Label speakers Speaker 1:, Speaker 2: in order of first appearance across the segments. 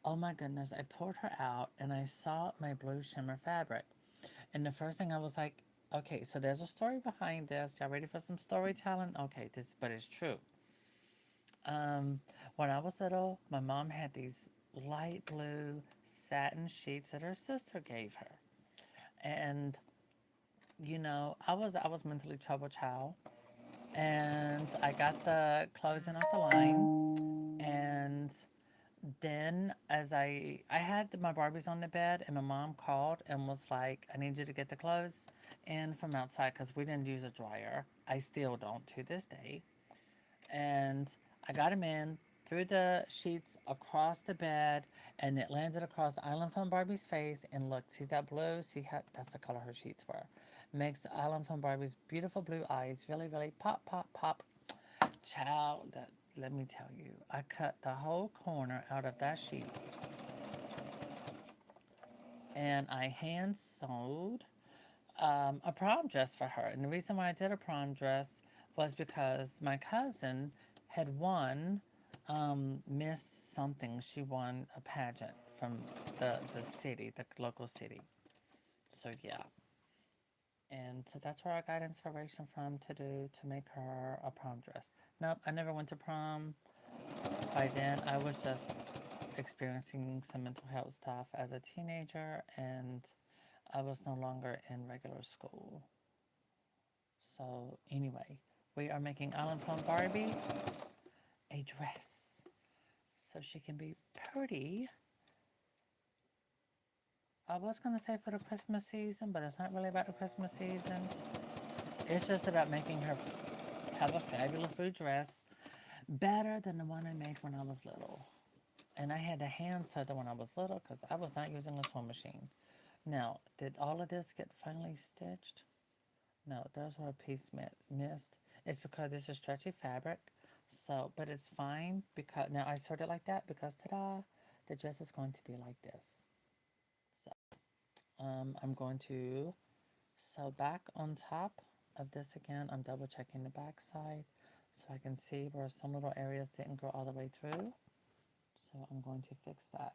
Speaker 1: Oh my goodness, I pulled her out and I saw my blue shimmer fabric. And the first thing I was like, okay, so there's a story behind this. Y'all ready for some storytelling? Okay, this, but it's true. Um, when I was little, my mom had these light blue satin sheets that her sister gave her. And I was mentally troubled child. And I got the clothing off the line. And then as I had my Barbies on the bed, and my mom called and was like, I need you to get the clothes in from outside because we didn't use a dryer. I still don't to this day. And I got him in, threw the sheets across the bed, and it landed across Island from Barbie's face. And look, see that blue? See how that's the color her sheets were. Makes Island from Barbie's beautiful blue eyes really, really pop, pop, pop. Child, that let me tell you, I cut the whole corner out of that sheet and I hand sewed a prom dress for her. And the reason why I did a prom dress was because my cousin had won Miss something. She won a pageant from the city, the local city. So yeah. And so that's where I got inspiration from to make her a prom dress. Nope, I never went to prom. By then, I was just experiencing some mental health stuff as a teenager, and I was no longer in regular school. So, anyway, we are making Island Plum Barbie a dress so she can be pretty. I was going to say for the Christmas season, but it's not really about the Christmas season. It's just about making her have a fabulous blue dress, better than the one I made when I was little. And I had to hand sew the when I was little because I was not using a sewing machine. Now, did all of this get finally stitched? No, there's where a piece missed. It's because this is stretchy fabric. So, but it's fine because now I sewed it like that because ta-da, the dress is going to be like this. So, I'm going to sew back on top of this again. I'm double checking the back side so I can see where some little areas didn't go all the way through. So I'm going to fix that.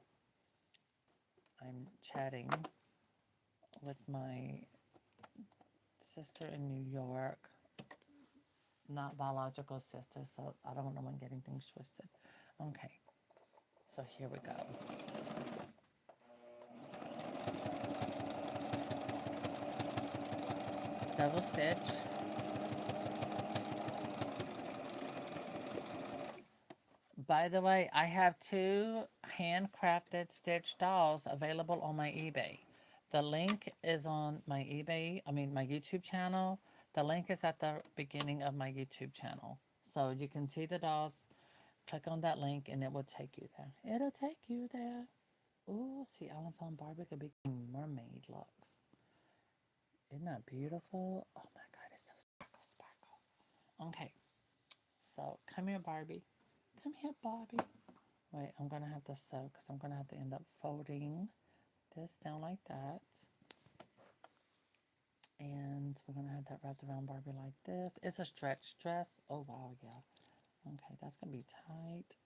Speaker 1: I'm chatting with my sister in New York, not biological sister, so I don't know when getting things twisted. Okay, so here we go. Double stitch. By the way, I have two handcrafted stitch dolls available on my eBay. The link is on my my YouTube channel. The link is at the beginning of my YouTube channel. So you can see the dolls. Click on that link and it will take you there. It'll take you there. Ooh, see, Ellen found Barbie could be mermaid looks. Isn't that beautiful? Oh my God, it's so sparkle, sparkle. Okay, so come here, Barbie. Come here, Barbie. Wait, I'm gonna have to sew because I'm gonna have to end up folding this down like that. And we're gonna have that wrapped around Barbie like this. It's a stretch dress. Oh wow, yeah. Okay, that's gonna be tight,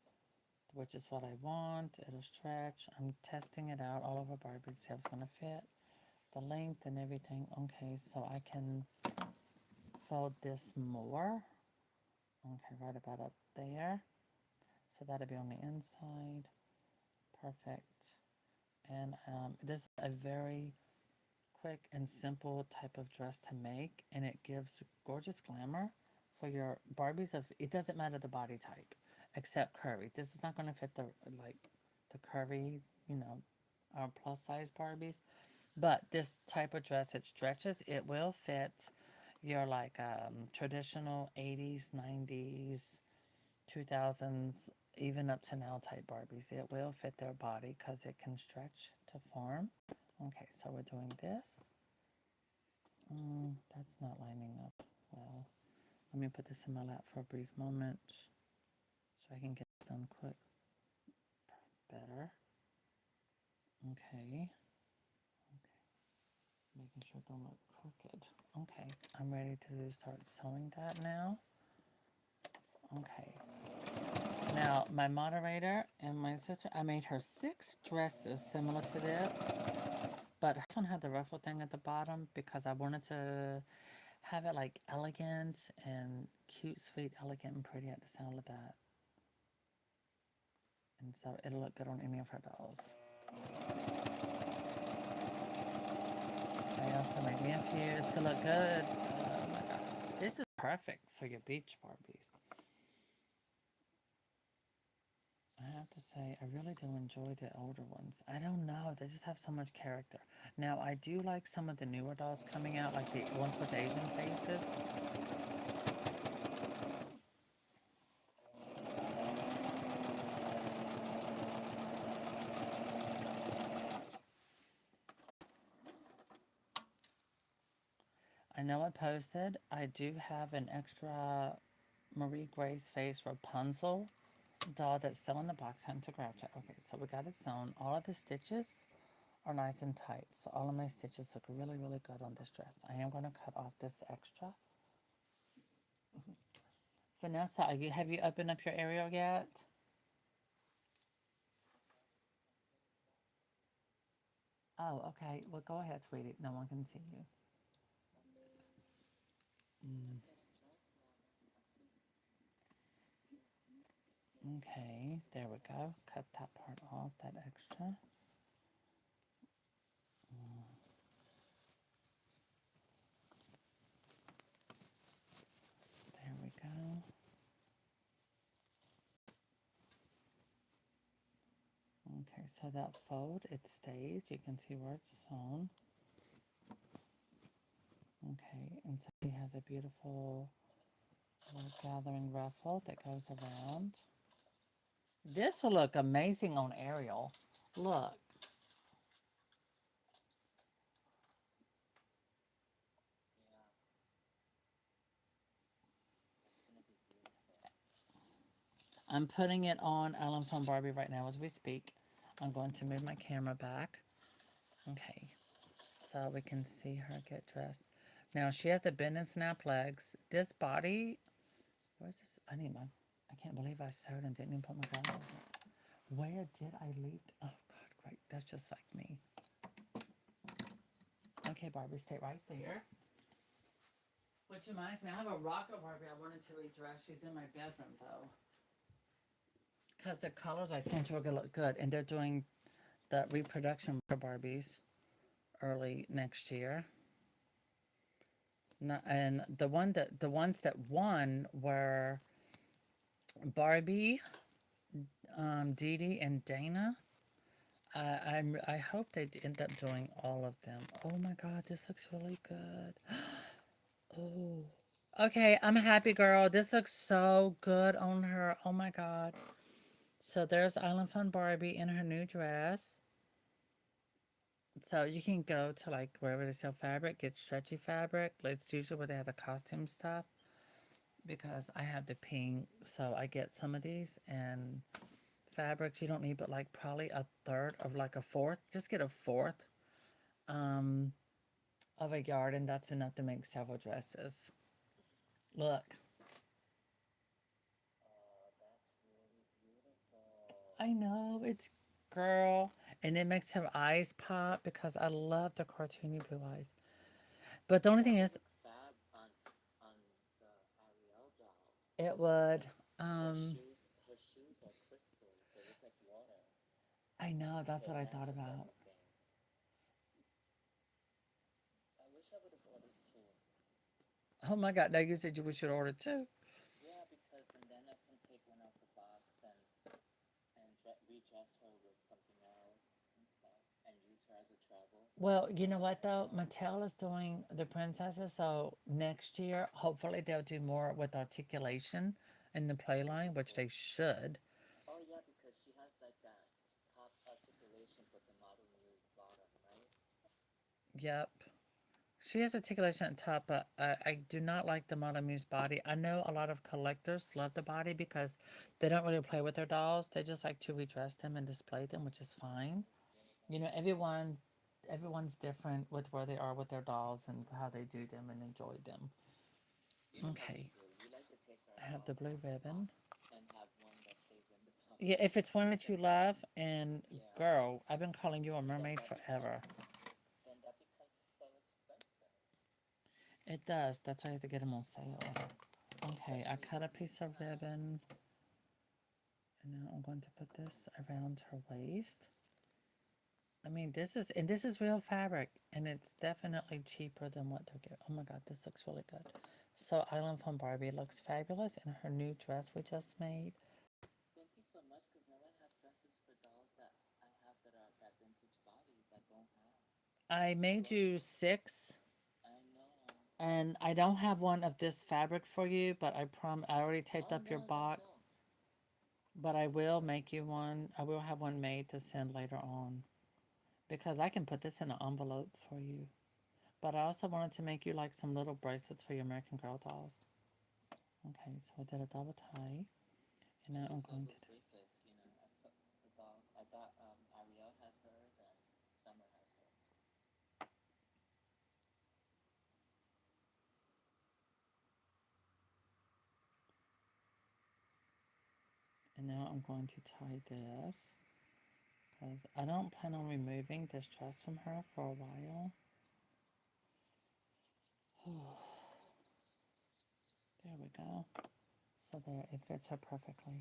Speaker 1: which is what I want. It'll stretch. I'm testing it out all over Barbie to see how it's gonna fit. The length and everything. Okay, so I can fold this more. Okay, right about up there. So that'll be on the inside. Perfect. And this is a very quick and simple type of dress to make, and it gives gorgeous glamour for your Barbies. Of it doesn't matter the body type, except curvy. This is not going to fit like the curvy, you know, plus size Barbies. But this type of dress, it stretches. It will fit your like traditional 80s, 90s, 2000s, even up to now type Barbies. It will fit their body because it can stretch to form. Okay, so we're doing this. That's not lining up well. Let me put this in my lap for a brief moment so I can get it done quick. Better. Okay. Making sure it don't look crooked. Okay, I'm ready to start sewing that now. Okay. Now, my moderator and my sister, I made her 6 dresses similar to this, but her one had the ruffle thing at the bottom because I wanted to have it like elegant and cute, sweet, elegant, and pretty at the sound of that. And so it'll look good on any of her dolls. I also made me a few. It's gonna look good. Oh my god. This is perfect for your beach Barbies. I have to say, I really do enjoy the older ones. I don't know, they just have so much character. Now, I do like some of the newer dolls coming out, like the ones with Asian faces. I know I posted, I do have an extra Marie Grace face Rapunzel doll that's still in the box. Time to grab it. Okay, so we got it sewn. All of the stitches are nice and tight. So all of my stitches look really, really good on this dress. I am going to cut off this extra. Vanessa, have you opened up your aerial yet? Oh, okay. Well, go ahead, sweetie. No one can see you. Mm. Okay, there we go. Cut that part off, that extra. Mm. There we go. Okay, so that fold, it stays. You can see where it's sewn. Okay, and so he has a beautiful little gathering ruffle that goes around. This will look amazing on Ariel. Look. I'm putting it on Ellen from Barbie right now as we speak. I'm going to move my camera back. Okay, so we can see her get dressed. Now she has the bend and snap legs. This body, where's this? I can't believe I sewed and didn't even put my glasses on. Where did I leave? Oh God, great. That's just like me. Okay, Barbie, stay right there. Which reminds me, I have a rocket Barbie I wanted to redress. She's in my bedroom though. Because the colors I sent you are going to look good. And they're doing the reproduction for Barbies early next year. And the ones that won were Barbie, Dee Dee, and Dana. I hope they end up doing all of them. Oh my God, this looks really good. Oh, okay, I'm a happy girl. This looks so good on her. Oh my God. So there's Island Fun Barbie in her new dress. So you can go to like wherever they sell fabric, get stretchy fabric. It's usually where they have the costume stuff because I have the pink. So I get some of these and fabrics you don't need but like probably a third of like a fourth. Just get a fourth um, of a yard and that's enough to make several dresses. Look. I know, it's girl. And it makes her eyes pop because I love the cartoony blue eyes. But the only thing is, it would. Um, I know, that's what I thought about. Oh my God, now you said you should order two. Well, you know what though? Mattel is doing the princesses, so next year, hopefully they'll do more with articulation in the play line, which they should. Yep. She has articulation at top, but I do not like the Model Muse body. I know a lot of collectors love the body because they don't really play with their dolls. They just like to redress them and display them, which is fine. You know, everyone's different with where they are with their dolls and how they do them and enjoy them. Okay, I have the blue ribbon. Yeah, if it's one that you love, and
Speaker 2: Yeah.
Speaker 1: girl, I've been calling you a
Speaker 2: Then
Speaker 1: mermaid
Speaker 2: that becomes
Speaker 1: forever.
Speaker 2: then that becomes so expensive.
Speaker 1: It does. That's why I have to get them on sale. Okay, I
Speaker 2: Especially
Speaker 1: cut a
Speaker 2: with these
Speaker 1: piece of
Speaker 2: times.
Speaker 1: ribbon, and now I'm going to put this around her waist. I mean, this is real fabric, and it's definitely cheaper than what they're getting. Oh my God, this looks really good. So Island from Barbie looks fabulous in her new dress we just made.
Speaker 2: Thank you so much, because now I have dresses for dolls that I have that are that vintage body that don't have
Speaker 1: I
Speaker 2: the
Speaker 1: made you
Speaker 2: closure.
Speaker 1: 6,
Speaker 2: I know.
Speaker 1: and I don't have one of this fabric for you, but I already taped
Speaker 2: Oh
Speaker 1: up your
Speaker 2: no, no,
Speaker 1: box.
Speaker 2: no.
Speaker 1: But I will make you one. I will have one made to send later on because I can put this in an envelope for you. But I also wanted to make you like some little bracelets for your American Girl dolls. Okay, so I did a double tie, and
Speaker 2: I
Speaker 1: now I'm
Speaker 2: use all
Speaker 1: going to.
Speaker 2: those bracelets, I put the dolls. I got Ariel has hers and Summer has hers.
Speaker 1: And now I'm going to tie this because I don't plan on removing this dress from her for a while. There we go. So there, it fits her perfectly.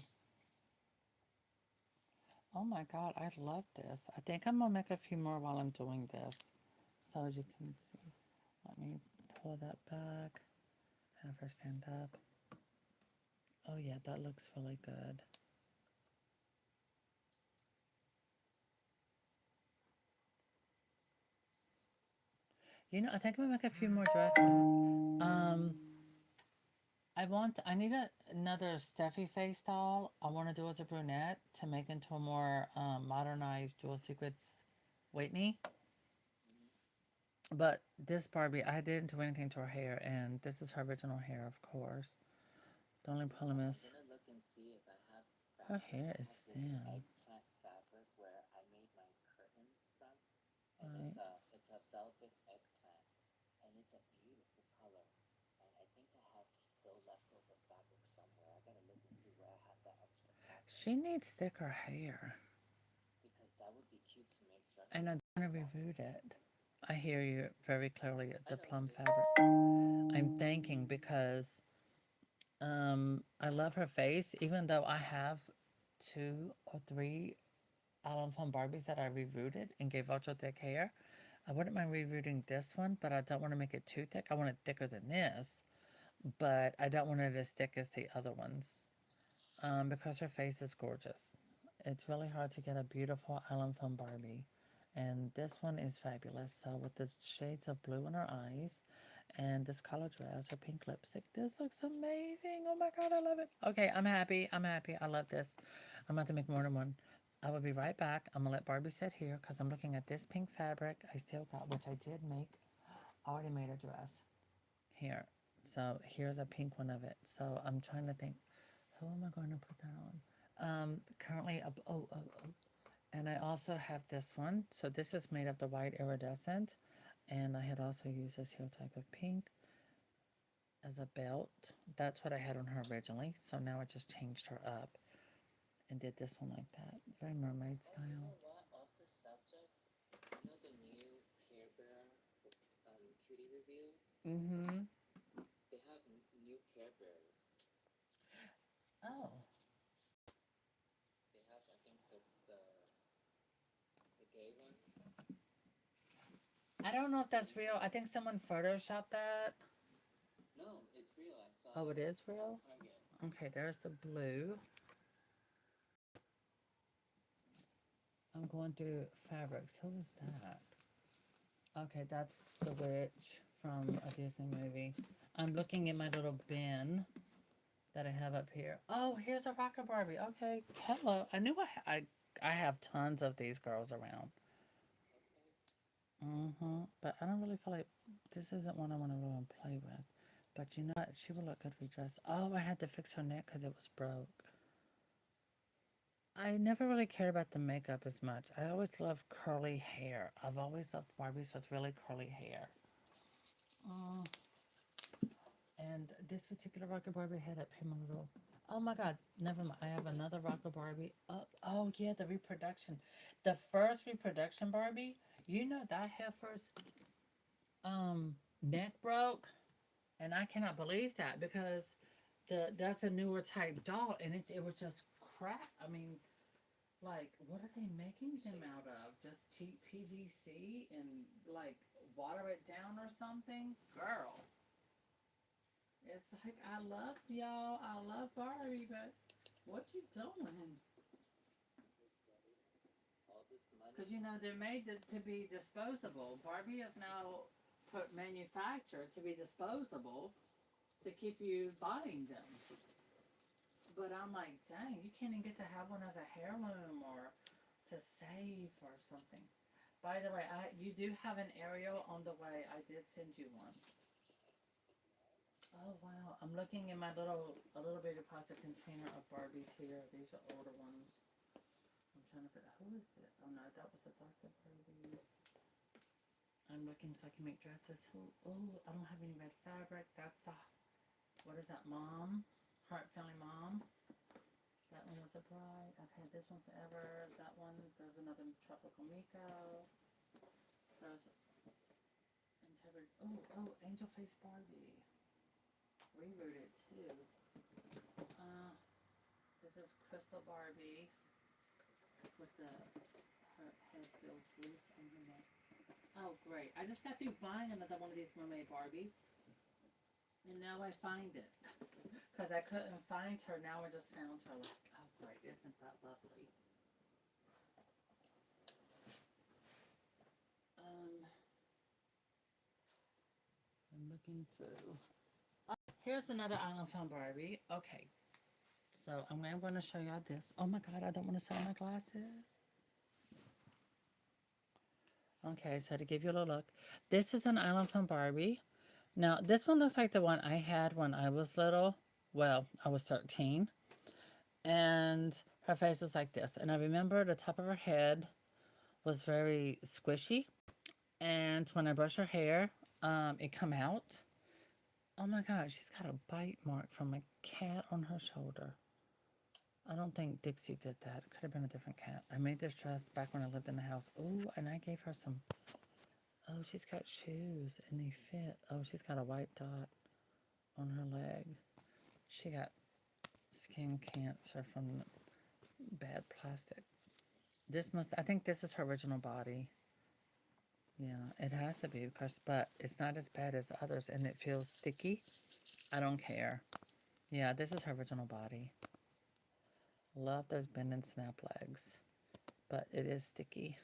Speaker 1: Oh my God, I love this. I think I'm gonna make a few more while I'm doing this. So as you can see, let me pull that back, have her stand up. Oh yeah, that looks really good. I think I'm gonna make a few more dresses. Um, I need another Steffi face doll. I want to do as a brunette to make into a more modernized Jewel Secrets Whitney.
Speaker 2: Hmm.
Speaker 1: But this Barbie, I didn't do anything to her hair, and this is her original hair, of course. The only problem
Speaker 2: I'm
Speaker 1: is
Speaker 2: gonna look and see if I have
Speaker 1: her
Speaker 2: fabric.
Speaker 1: hair
Speaker 2: I
Speaker 1: is
Speaker 2: have this
Speaker 1: thin.
Speaker 2: eggplant fabric where I made my curtains from, and
Speaker 1: Right.
Speaker 2: it's a velvet eggplant, and it's a beautiful color. And I think I have still leftover fabric somewhere. I gotta look and see where I have that extra fabric,
Speaker 1: She needs thicker hair.
Speaker 2: because that would be cute to make
Speaker 1: And I
Speaker 2: dresses
Speaker 1: don't
Speaker 2: with
Speaker 1: want to
Speaker 2: that.
Speaker 1: reviewed it. I hear you very clearly,
Speaker 2: I
Speaker 1: the
Speaker 2: know you
Speaker 1: plum
Speaker 2: do.
Speaker 1: fabric. I'm thinking because I love her face, even though I have 2 or 3 Alan from Barbies that I rerouted and gave ultra thick hair. I wouldn't mind rerouting this one, but I don't want to make it too thick. I want it thicker than this, but I don't want it as thick as the other ones because her face is gorgeous. It's really hard to get a beautiful Alan from Barbie. And this one is fabulous. So with the shades of blue in her eyes and this color dress, her pink lipstick, this looks amazing. Oh my God, I love it. Okay, I'm happy. I'm happy. I love this. I'm about to make more than one. I will be right back. I'm gonna let Barbie sit here because I'm looking at this pink fabric I still got, which I did make. I already made a dress here. So here's a pink one of it. So I'm trying to think, who am I going to put that on? Currently, and I also have this one. So this is made of the white iridescent, and I had also used this here type of pink as a belt. That's what I had on her originally. So now I just changed her up and did this one like that. Very mermaid
Speaker 2: Oh, you
Speaker 1: style.
Speaker 2: know what? Off the subject, the new Care Bear cutie reviews?
Speaker 1: Mm-hmm.
Speaker 2: They have new Care Bears.
Speaker 1: Oh.
Speaker 2: They have, I think, the gay one.
Speaker 1: I don't know if that's real. I think someone photoshopped that.
Speaker 2: No, it's real. I saw
Speaker 1: Oh,
Speaker 2: it
Speaker 1: it is
Speaker 2: on
Speaker 1: real?
Speaker 2: Target.
Speaker 1: Okay, there's the blue. I'm going through fabrics. Who is that? Okay, that's the witch from a Disney movie. I'm looking at my little bin that I have up here. Oh, here's a rocker Barbie. Okay, hello. I knew I have tons of these girls around.
Speaker 2: Okay.
Speaker 1: But I don't really feel like this isn't one I want to really play with. But you know what? She would look good redressed. Oh, I had to fix her neck because it was broke. I never really cared about the makeup as much. I always loved curly hair. I've always loved Barbies with really curly hair. Mm, and this particular rocker Barbie had up here, my little. Oh my God, never mind. I have another rocker Barbie. Oh yeah, the reproduction. The first reproduction Barbie, you know that heifer's neck broke. And I cannot believe that because that's a newer type doll and it was just crap. I mean, like, what are they making them out of? Just cheap PVC and like water it down or something? Girl, it's like I love y'all. I love Barbie, but what you doing?
Speaker 2: All this money.
Speaker 1: Because you know they're made to be disposable. Barbie is now put manufactured to be disposable to keep you buying them. But I'm like, dang, you can't even get to have one as a heirloom or to save or something. By the way, you do have an Ariel on the way. I did send you one. Oh wow, I'm looking in my little bitty plastic container of Barbies here. These are older ones. I'm trying to figure who is it? Oh no, that was the Dr. Barbie. I'm looking so I can make dresses. Who? Oh, I don't have any red fabric. That's the what is that? Mom, Heart Family Mom. That one was a bride. I've had this one forever. That one. There's another Tropical Miko. There's Integrity. Angel Face Barbie. Rewrote it too. Uh, this is Crystal Barbie with the her head feels loose on her neck. Oh great! I just got through buying another one of these mermaid Barbies, and now I find it because I couldn't find her. Now I just found her. Like, oh great! Isn't that lovely? Um, I'm looking through. Here's another Island Film Barbie. Okay, so I'm going to show y'all this. Oh my God, I don't want to sell my glasses. Okay, so to give you a little look, this is an Island Film Barbie. Now, this one looks like the one I had when I was little. Well, I was 13. And her face is like this. And I remember the top of her head was very squishy. And when I brush her hair, it come out. Oh my God, she's got a bite mark from a cat on her shoulder. I don't think Dixie did that. It could have been a different cat. I made this dress back when I lived in the house. Oh, and I gave her some. Oh, she's got shoes and they fit. Oh, she's got a white dot on her leg. She got skin cancer from bad plastic. I think this is her original body. Yeah, it has to be because, but it's not as bad as others and it feels sticky. I don't care. Yeah, this is her original body. Love those bend and snap legs, but it is sticky.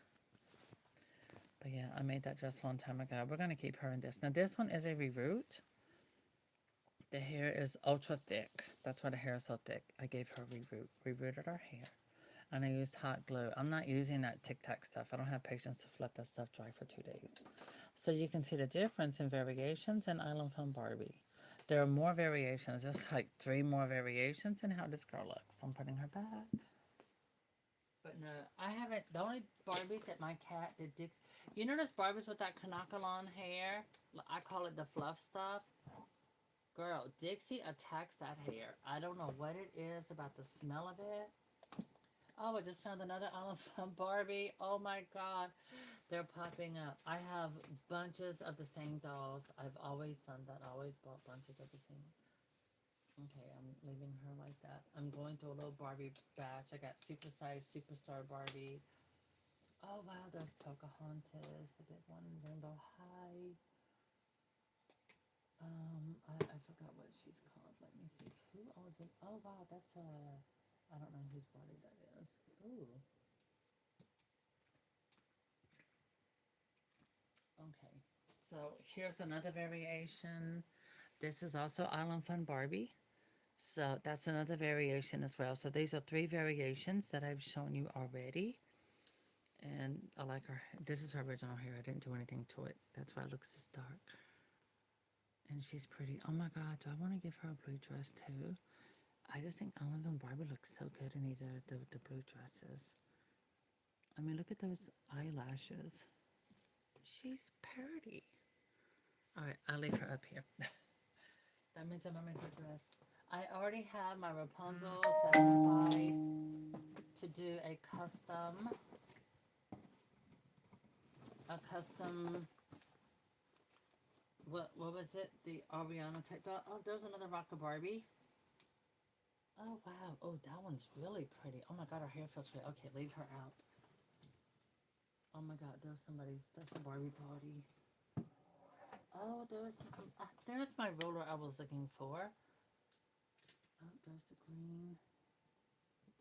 Speaker 1: But yeah, I made that dress a long time ago. We're going to keep her in this. Now, this one is a reroot. The hair is ultra thick. That's why the hair is so thick. I gave her reroot. Rerooted her hair. And I used hot glue. I'm not using that Tic Tac stuff. I don't have patience to let that stuff dry for 2 days. So you can see the difference in variations in Island Film Barbie. There are more variations. There's like 3 more variations in how this girl looks. I'm putting her back. But no, I haven't. The only Barbies that my cat did Dix. You know those Barbies with that Kanakalon hair? I call it the fluff stuff. Girl, Dixie attacks that hair. I don't know what it is about the smell of it. Oh, I just found another Olive from Barbie. Oh my God. They're popping up. I have bunches of the same dolls. I've always done that. I always bought bunches of the same. Okay, I'm leaving her like that. I'm going to a little Barbie batch. I got super size superstar Barbie. Oh wow, there's Pocahontas, the big one, Rainbow High. I forgot what she's called. Let me see. Who owns it? Oh wow, that's a. I don't know whose Barbie that is. Ooh. Okay. So here's another variation. This is also Island Fun Barbie. So that's another variation as well. So these are 3 variations that I've shown you already. And I like her. This is her original hair. I didn't do anything to it. That's why it looks this dark. And she's pretty. Oh my God, do I want to give her a blue dress too? I just think Island Fun Barbie looks so good in either the blue dresses. I mean, look at those eyelashes. She's pretty. All right, I'll leave her up here. That means I'm gonna make her dress. I already have my Rapunzel set aside to do a custom, what was it? The Ariana type. Oh, there's another Rocker Barbie. Oh wow. Oh, that one's really pretty. Oh my god, her hair feels great. Okay, leave her out. Oh my god, that's a Barbie body. Oh, there's my roller I was looking for. Oh, there's the green.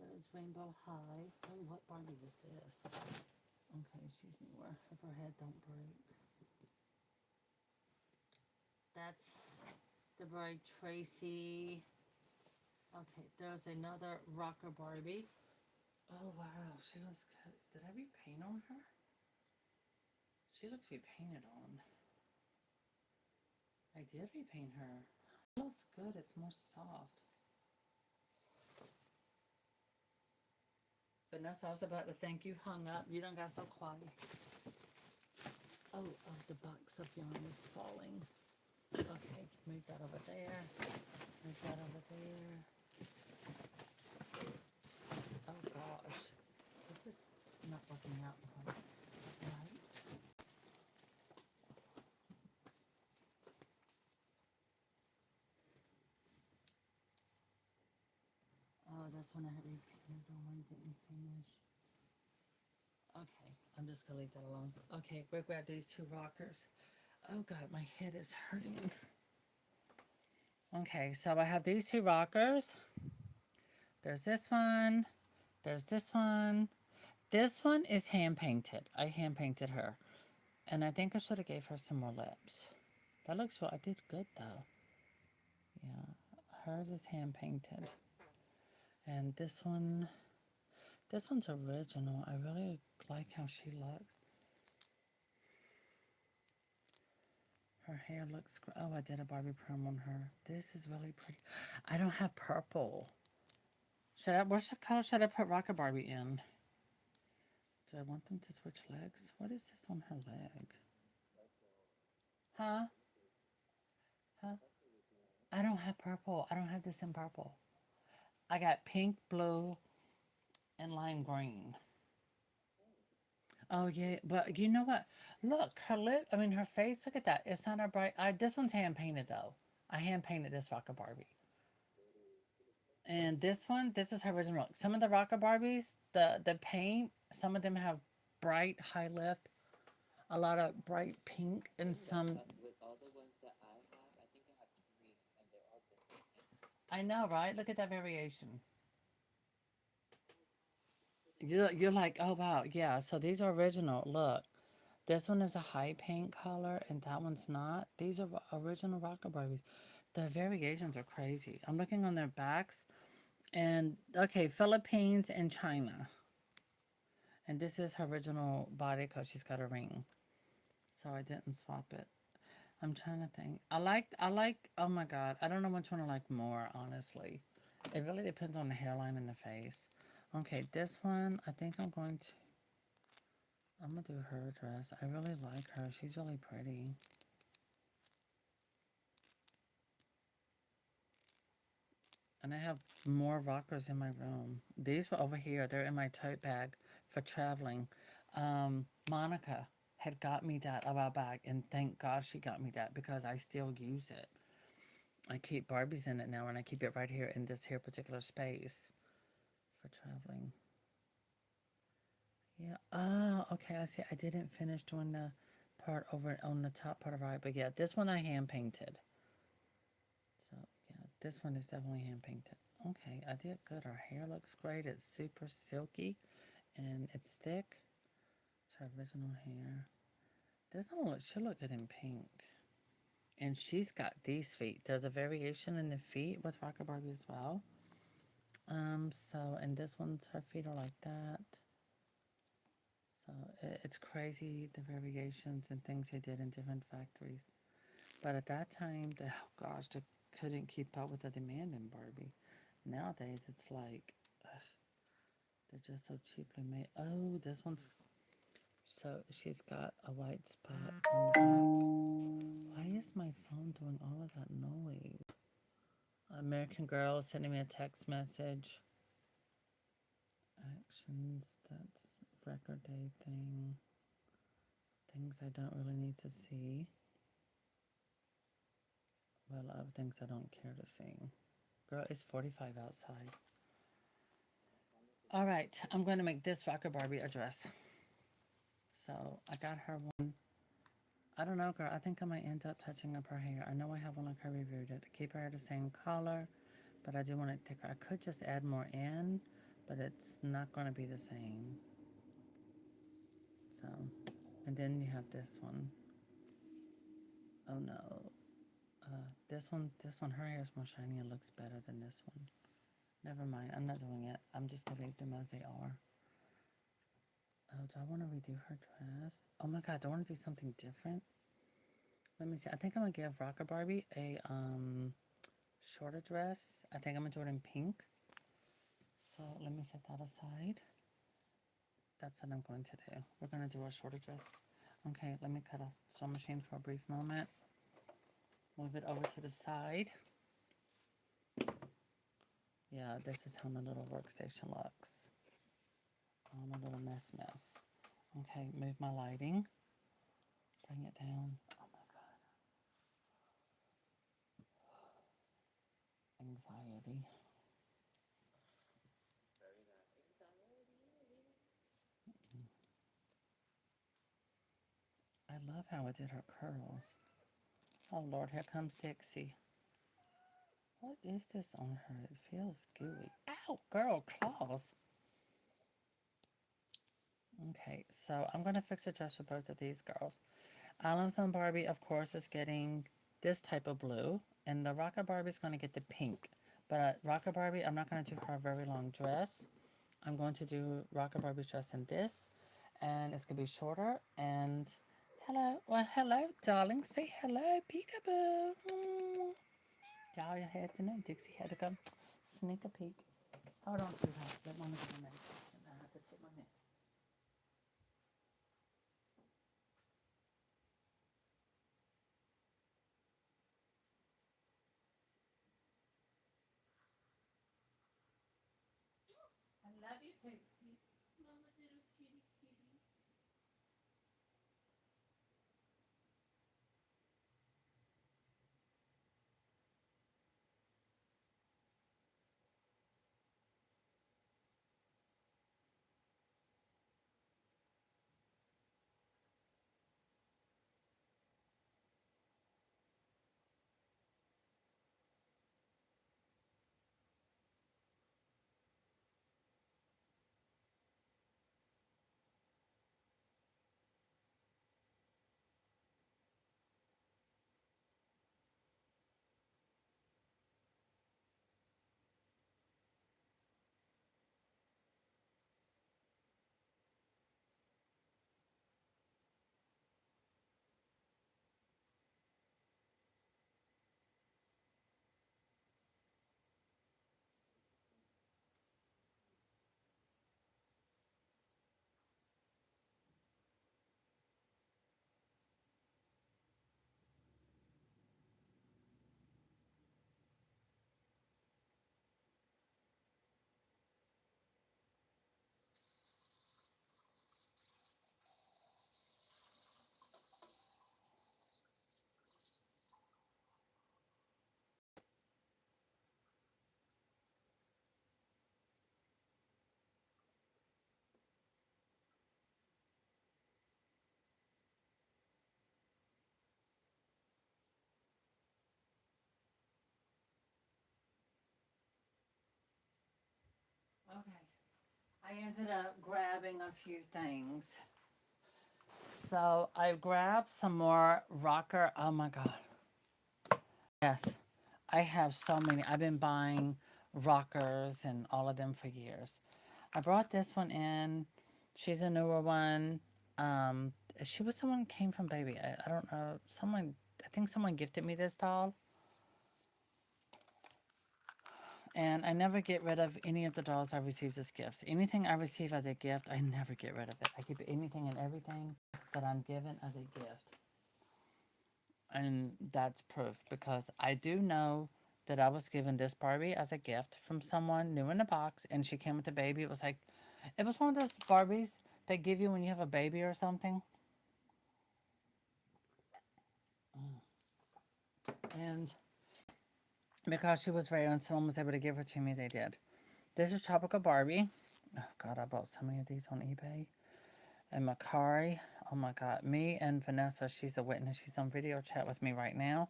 Speaker 1: There's Rainbow High. Oh, what Barbie is this? Okay, she's newer. If her head don't break. That's the bride Tracy. Okay, there's another rocker Barbie. Oh wow, she looks good. Did I repaint on her? She looks repainted on. I did repaint her. It looks good. It's more soft. Vanessa, I was about to thank you. Hung up. You done got so quiet. Oh, oh, the box of yarn is falling. Okay, move that over there. Move that over there. Oh gosh, this is not working out quite right. Oh, that's when I had repainted on one didn't finish. Okay, I'm just gonna leave that alone. Okay, we'll grab these two rockers. Oh god, my head is hurting. Okay, so I have these two rockers. There's this one. There's this one. This one is hand painted. I hand painted her. And I think I should have gave her some more lips. That looks well. I did good though. Yeah, hers is hand painted. And this one's original. I really like how she looks. Her hair looks, oh, I did a Barbie perm on her. This is really pretty. I don't have purple. What's the color should I put Rocker Barbie in? Do I want them to switch legs? What is this on her leg? Huh? Huh? I don't have purple. I don't have this in purple. I got pink, blue, and lime green. Oh yeah, but you know what? Look, her lip. I mean, her face. Look at that. It's not a bright. This one's hand painted though. I hand painted this Rocker Barbie. And this one, this is her original look. Some of the Rocker Barbies, the paint, some of them have bright high lift, a lot of bright pink, and some.
Speaker 2: With all the ones that I have, I think I have three, and they're all different things.
Speaker 1: I know, right? Look at that variation. You're like, oh wow, yeah. So these are original. Look, this one is a high paint color, and that one's not. These are original Rocker Barbies. The variations are crazy. I'm looking on their backs, and okay, Philippines and China. And this is her original body because she's got a ring. So I didn't swap it. I'm trying to think. Oh my God. I don't know which one I like more, honestly. It really depends on the hairline and the face. Okay, this one, I'm gonna do her dress. I really like her. She's really pretty. And I have more rockers in my room. These were over here. They're in my tote bag for traveling. Monica had got me that a while back, and thank God she got me that because I still use it. I keep Barbies in it now, and I keep it right here in this here particular space for traveling. Yeah. Oh, okay. I see. I didn't finish doing the part over on the top part of her eye, but yeah, this one I hand painted. So yeah, this one is definitely hand painted. Okay, I did good. Her hair looks great. It's super silky and it's thick. It's her original hair. This one she'll look good in pink. And she's got these feet. There's a variation in the feet with Rocker Barbie as well. And this one's her feet are like that. So it's crazy the variations and things they did in different factories. But at that time, oh gosh, they couldn't keep up with the demand in Barbie. Nowadays, it's like they're just so cheaply made. Oh, this one's so she's got a white spot on the back. Why is my phone doing all of that noise? American Girl sending me a text message. Actions, that's record day thing. Things I don't really need to see. Well, other things I don't care to see. Girl, it's 45 outside. All right, I'm going to make this Rocker Barbie a dress. So I got her one. I don't know, girl. I think I might end up touching up her hair. I know I have one like I reviewed it. Keep her hair the same color, but I do want it thicker. I could just add more in, but it's not going to be the same. So, and then you have this one. Oh no. This one, her hair is more shiny and looks better than this one. Never mind. I'm not doing it. I'm just going to leave them as they are. Oh, do I want to redo her dress? Oh my god, do I want to do something different? Let me see. I think I'm gonna give Rocker Barbie a shorter dress. I think I'm gonna do it in pink. So let me set that aside. That's what I'm going to do. We're gonna do a shorter dress. Okay, let me cut off the sewing machine for a brief moment. Move it over to the side. Yeah, this is how my little workstation looks. I'm a little mess. Okay, move my lighting. Bring it down. Oh my god. Anxiety. I love how it did her curls. Oh Lord, here comes Dixie. What is this on her? It feels gooey. Ow, girl, claws. Okay, so I'm going to fix a dress for both of these girls. Island Film Barbie, of course, is getting this type of blue, and the Rocker Barbie is going to get the pink. But Rocker Barbie, I'm not going to do her very long dress. I'm going to do Rocker Barbie's dress in this, and it's going to be shorter. And hello, well, hello, darling. Say hello, peekaboo. Y'all had to know Dixie had to come sneak a peek. Hold on, sweetheart. Let Mama get my medication. I have to take my meds. I love you, Pixie. Mama, little kitty, kitty. Okay. I ended up grabbing a few things. So I grabbed some more rocker. Oh my God. Yes. I have so many. I've been buying rockers and all of them for years. I brought this one in. She's a newer one. Um, she was someone came from Baby. I don't know. I think someone gifted me this doll. And I never get rid of any of the dolls I receive as gifts. Anything I receive as a gift, I never get rid of it. I keep anything and everything that I'm given as a gift. And that's proof because I do know that I was given this Barbie as a gift from someone new in the box, and she came with the baby. It was like, it was one of those Barbies they give you when you have a baby or something. And because she was rare and someone was able to give her to me, they did. This is Tropical Barbie. Oh God, I bought so many of these on eBay. And Makari, oh my God, me and Vanessa, she's a witness. She's on video chat with me right now.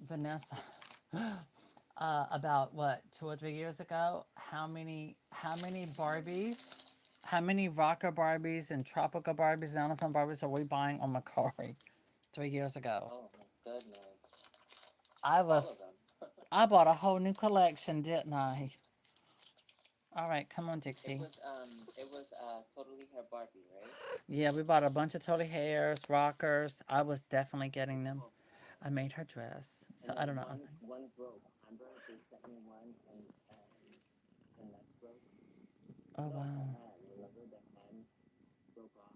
Speaker 1: Vanessa, about what 2 or 3 years ago, how many Barbies, how many rocker Barbies and tropical Barbies and elephant Barbies are we buying on Macari 3 years ago?
Speaker 2: Oh my goodness.
Speaker 1: I
Speaker 2: All of
Speaker 1: was
Speaker 2: them.
Speaker 1: I bought a whole new collection, didn't I? All right, come on,
Speaker 2: It
Speaker 1: Dixie.
Speaker 2: was totally her Barbie, right?
Speaker 1: Yeah, we bought a bunch of Totally Hairs, rockers. I was definitely getting them.
Speaker 2: Oh,
Speaker 1: I made her dress,
Speaker 2: and
Speaker 1: so I
Speaker 2: then
Speaker 1: don't know.
Speaker 2: one broke. Remember they sent me one and the neck broke.
Speaker 1: Oh
Speaker 2: No, the
Speaker 1: wow.
Speaker 2: hand. Remember the hand broke off.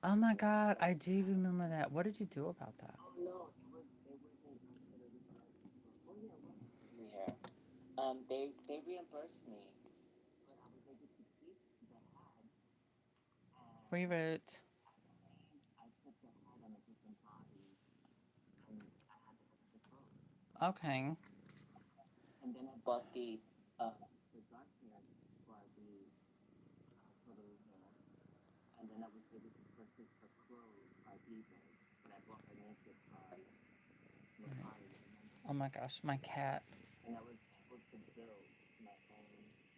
Speaker 1: Oh my God, I do remember that. What did you do about that?
Speaker 2: Oh no, it wasn't totally her. Oh yeah, it was totally her. They reimbursed me, but I was able to keep the head, and
Speaker 1: Rewrote.
Speaker 2: at the end I put the head on a different body, and I had the extra clothes.
Speaker 1: Okay.
Speaker 2: And then I bought the dark hair Barbie, totally hair, and then I was able to purchase her clothes on eBay, but I bought her naked on Mercari, remember?
Speaker 1: Oh my gosh, my cat.
Speaker 2: And I was able to build my own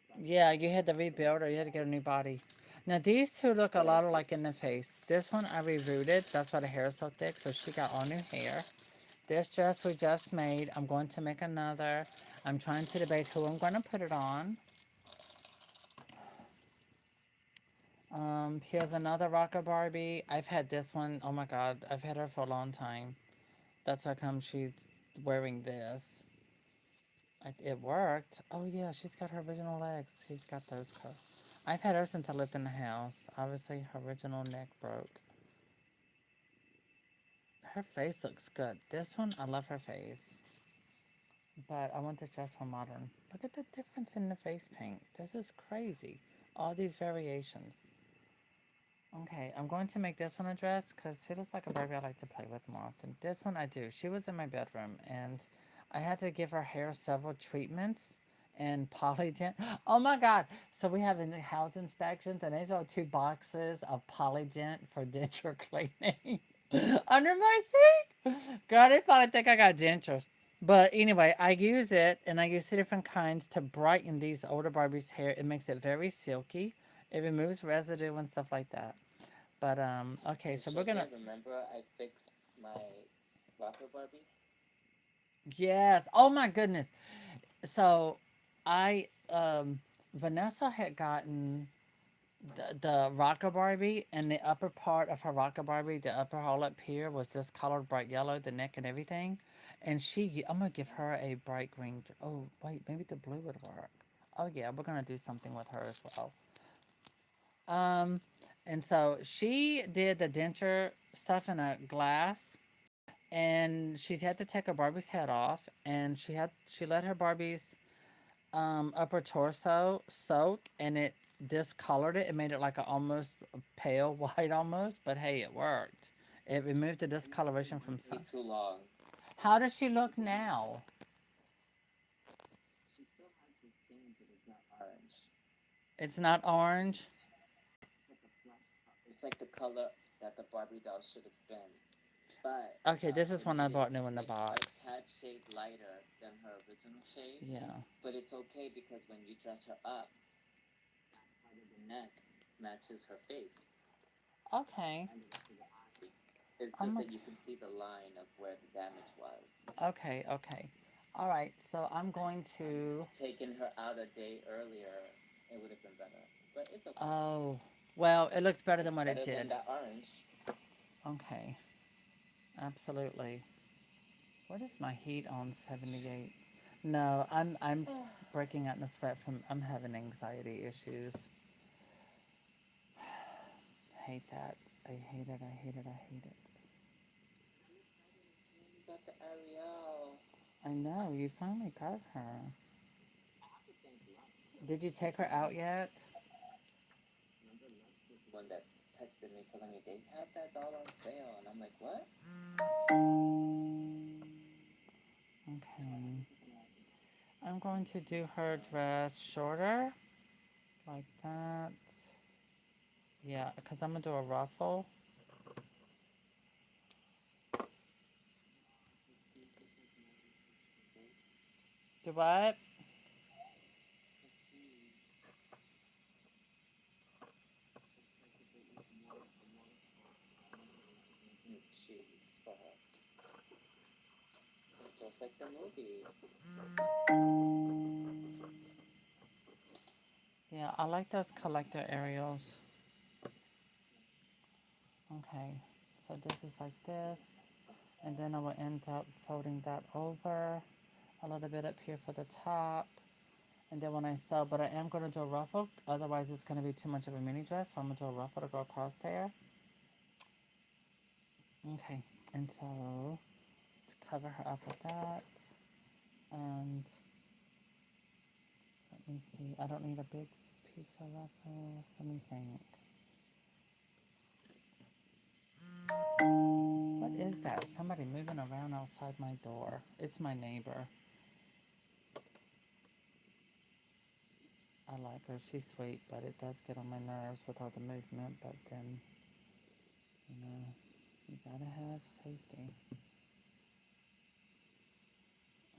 Speaker 2: dark
Speaker 1: Yeah, you had to rebuild or you had to get a new body. Now these two look a
Speaker 2: yeah,
Speaker 1: lot alike in the face. This one I rerooted. That's why the hair is so thick. So she got all new hair. This dress we just made. I'm going to make another. I'm trying to debate who I'm going to put it on. Here's another rocker Barbie. I've had this one. Oh my God, I've had her for a long time. That's how come she's wearing this. It worked. Oh yeah, she's got her original legs. She's got those curls. I've had her since I lived in the house. Obviously, her original neck broke. Her face looks good. This one, I love her face. But I want this dress for modern. Look at the difference in the face paint. This is crazy. All these variations. Okay, I'm going to make this one a dress because she looks like a Barbie I like to play with more often. This one I do. She was in my bedroom and I had to give her hair several treatments and polydent. Oh my God. So we have in the house inspections and these are 2 boxes of polydent for denture cleaning under my sink. Girl, they probably think I got dentures. But anyway, I use it and I use 2 different kinds to brighten these older Barbie's hair. It makes it very silky. It removes residue and stuff like that. But okay,
Speaker 2: and
Speaker 1: so we're gonna.
Speaker 2: Sugar, remember I fixed my rocker Barbie?
Speaker 1: Yes. Oh my goodness. So, I Vanessa had gotten the rocker Barbie, and the upper part of her rocker Barbie, the upper hole up here was just colored bright yellow, the neck and everything. And I'm gonna give her a bright green. Oh wait, maybe the blue would work. Oh yeah, we're gonna do something with her as well. Um, and so she did the denture stuff in a glass, and she had to take her Barbie's head off, and she let her Barbie's upper torso soak, and it discolored it. It made it like a almost pale white almost, but hey, it worked. It removed the
Speaker 2: I think it
Speaker 1: discoloration from
Speaker 2: was way
Speaker 1: sun.
Speaker 2: too long.
Speaker 1: How does she look now?
Speaker 2: She still has the skin, but it's not orange.
Speaker 1: It's not orange.
Speaker 2: It's like a flesh. It's like the color that the Barbie doll should have been. But
Speaker 1: Okay, this is one I
Speaker 2: admit it,
Speaker 1: bought new in the
Speaker 2: it's a
Speaker 1: box.
Speaker 2: tad shade lighter than her original shade.
Speaker 1: Yeah.
Speaker 2: But it's okay because when you dress her up, that part of the neck matches her face
Speaker 1: Okay.
Speaker 2: and the rest of the body. It's
Speaker 1: I'm
Speaker 2: just
Speaker 1: a,
Speaker 2: that you can see the line of where the damage was.
Speaker 1: okay. Okay. All right. So I'm going
Speaker 2: Had I
Speaker 1: to.
Speaker 2: taken her out a day earlier, it would have been better. But it's okay.
Speaker 1: Oh, well, it looks better than
Speaker 2: It's
Speaker 1: what it
Speaker 2: better than
Speaker 1: did.
Speaker 2: that orange.
Speaker 1: Okay. Absolutely. What is my heat on 78? No, I'm breaking out in a sweat from I'm having anxiety issues. Hate that. I hate it. I hate it. I hate it.
Speaker 2: I'm excited. It's nearly got the Ariel.
Speaker 1: I know, you finally got her.
Speaker 2: I have to thank Lux.
Speaker 1: Did you take her out yet?
Speaker 2: Remember, Lux was the one that texted me telling me they have that doll on sale, and I'm like, what?
Speaker 1: Okay. I'm going to do her dress shorter, like that. Yeah, because I'm going to do a ruffle. Do what?
Speaker 2: Shoes for her. It's just like the movie.
Speaker 1: Yeah, I like those collector aerials. Okay, so this is like this. And then I will end up folding that over a little bit up here for the top. And then when I sew, but I am going to do a ruffle, otherwise it's going to be too much of a mini dress, so I'm going to do a ruffle to go across there. Okay, and so just cover her up with that. And let me see, I don't need a big piece of ruffle. Let me think. What is that? Somebody moving around outside my door. It's my neighbor. I like her. She's sweet, but it does get on my nerves with all the movement. But then, you know, you gotta have safety.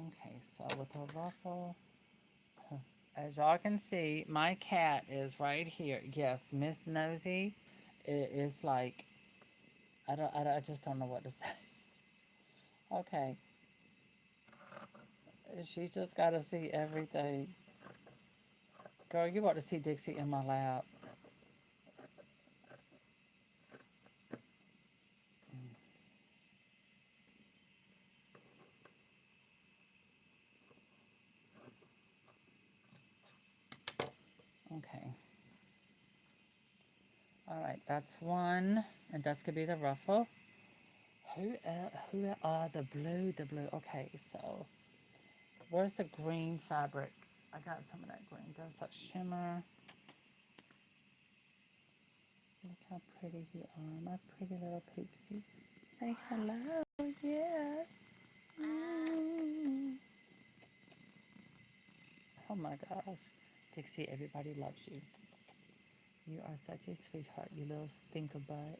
Speaker 1: Okay, so with a ruffle, as y'all can see, my cat is right here. Yes, Miss Nosy. It is like, I just don't know what to say. Okay, she just gotta see everything. Girl, you ought to see Dixie in my lap. Okay. All right, that's one, and that's gonna be the ruffle. The blue, the blue. Okay, so where's the green fabric? I got some of that green. There's that shimmer. Look how pretty you are, my pretty little poopsie. Say hello, yes. Mm. Oh my gosh. Dixie, everybody loves you. You are such a sweetheart, you little stinker butt.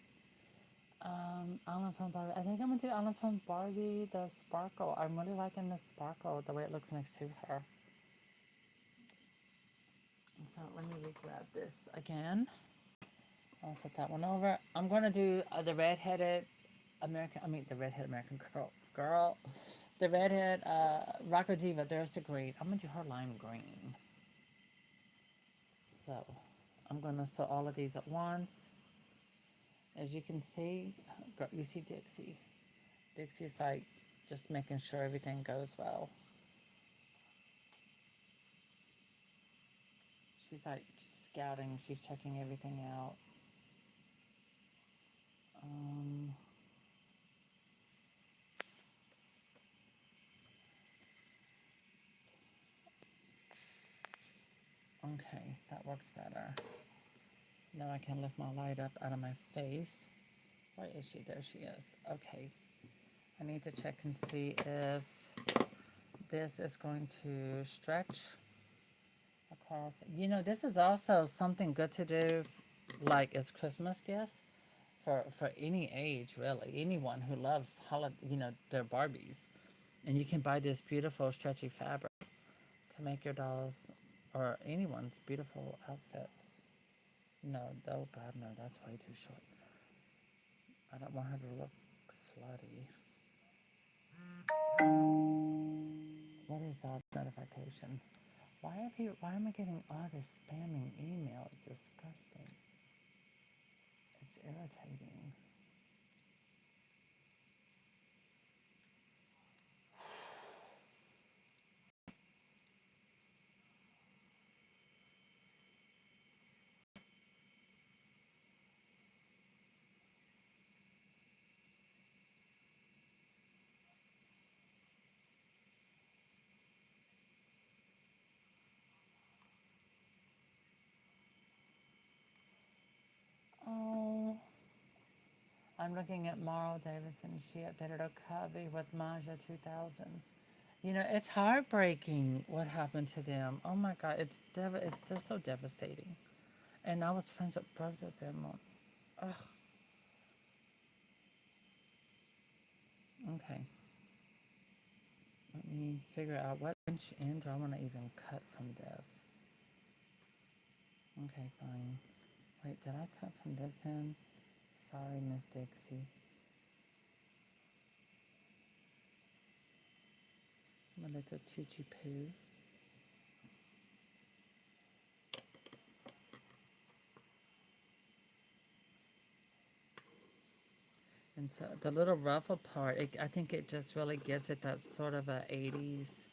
Speaker 1: Olive from Barbie. I think I'm gonna do Olive from Barbie, the sparkle. I'm really liking the sparkle, the way it looks next to her. So let me grab this again. I'll set that one over. I'm gonna do the redheaded the redhead American girl. The redhead Rocco Diva. There's the green. I'm gonna do her lime green. So I'm gonna sew all of these at once. As you can see, you see Dixie. Dixie's like just making sure everything goes well. She's like scouting. She's checking everything out. Um, okay, that works better. Now I can lift my light up out of my face. Where is she? There she is. Okay. I need to check and see if this is going to stretch across. You know, this is also something good to do, like as Christmas gifts for any age, really. Anyone who loves their Barbies. And you can buy this beautiful stretchy fabric to make your dolls or anyone's beautiful outfits. No, oh God, no, that's way too short. I don't want her to look slutty. What is that notification? Why am I getting all this spamming email? It's disgusting. It's irritating. I'm looking at Marl Davidson. She updated her cover with Maja 2000. You know, it's heartbreaking what happened to them. Oh my God, it's they're so devastating. And I was friends with both of them. Ugh. Okay, let me figure out what inch in do I want to even cut from this. Okay, fine. Wait, did I cut from this end? Sorry, Miss Dixie. My little choo poo. And so the little ruffle part, I think it just really gives it that sort of a 80s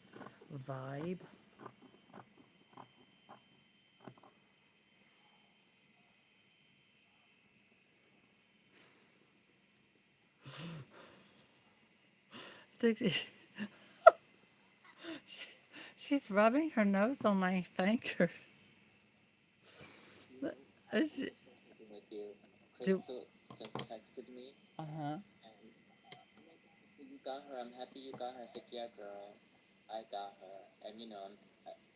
Speaker 1: vibe. Dixie, she's rubbing her nose on my finger.
Speaker 2: You know, I was
Speaker 1: She,
Speaker 2: just sharing with you.
Speaker 1: do,
Speaker 2: Crystal just texted me,
Speaker 1: uh-huh.
Speaker 2: and oh my god, so you got her. I'm happy you got her. I said, yeah, girl, I got her. And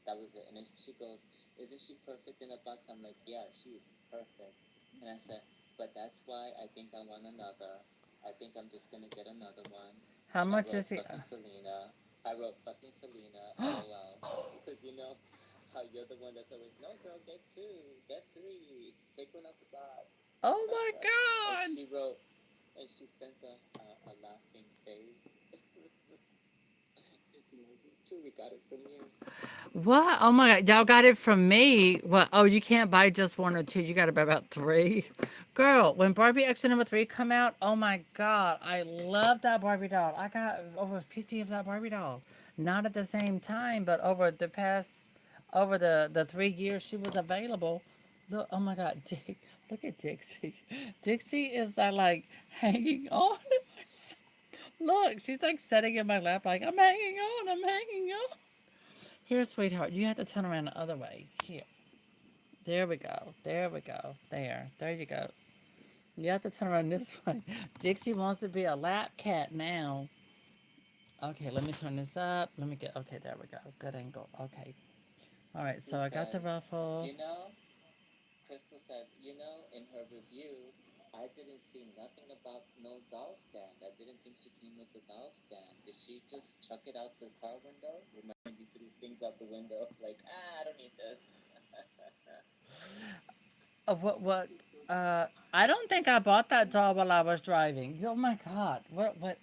Speaker 2: that was it. And then she goes, isn't she perfect in a box? I'm like, yeah, she is perfect. And I said, but that's why I think I want another. I think I'm just gonna get another one.
Speaker 1: How
Speaker 2: And I
Speaker 1: much
Speaker 2: wrote
Speaker 1: is the,
Speaker 2: fucking Selena. I wrote fucking Selena, LOL. Because you know how you're the one that's always, no, girl, get two, get three, take one out the box.
Speaker 1: oh my
Speaker 2: And
Speaker 1: God.
Speaker 2: she wrote, and she sent a laughing face. True, we got it from you.
Speaker 1: What? Oh my God. Y'all got it from me. What? Oh, you can't buy just one or two. You got to buy about three. Girl, when Barbie Action number three come out, oh my God. I love that Barbie doll. I got over 50 of that Barbie doll. Not at the same time, but over the 3 years she was available. Look, oh my God. Look at Dixie. Dixie is like hanging on. Look, she's like sitting in my lap, like, I'm hanging on, I'm hanging on. Here, sweetheart, you have to turn around the other way. Here. There we go. There we go. There. There you go. You have to turn around this way. Dixie wants to be a lap cat now. Okay, let me turn this up. Let me get. Okay, there we go. Good angle. Okay. All right,
Speaker 2: Crystal
Speaker 1: so I got the
Speaker 2: says,
Speaker 1: ruffle.
Speaker 2: you know, Crystal says, in her review, I didn't see nothing about no doll stand. I didn't think she came with the doll stand. Did she just chuck it out the car window? Remember when you threw things out the window? Like, I don't need this.
Speaker 1: What? I don't think I bought that doll while I was driving. Oh my God. What?
Speaker 2: No.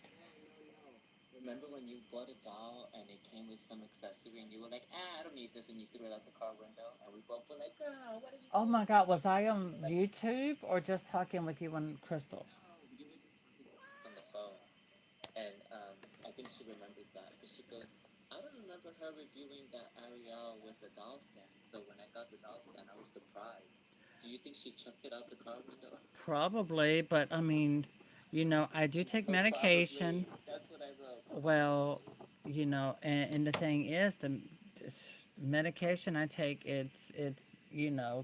Speaker 2: Remember when you bought a doll and it came with some accessory and you were like, I don't need this, and you threw it out the car window? And we both were like, girl, what are you
Speaker 1: Oh my
Speaker 2: doing?
Speaker 1: God. Was I on
Speaker 2: Like,
Speaker 1: YouTube or just talking with you and Crystal?
Speaker 2: no, you were just talking to us on the phone. And I think she remembers that because she goes, I don't remember her reviewing that Ariel with the doll stand. So when I got the doll stand, I was surprised. Do you think she chucked it out the car window?
Speaker 1: Probably, but I mean, I do take medication.
Speaker 2: Probably. That's what I wrote.
Speaker 1: Well,
Speaker 2: Probably.
Speaker 1: and the thing is, this medication I take, it's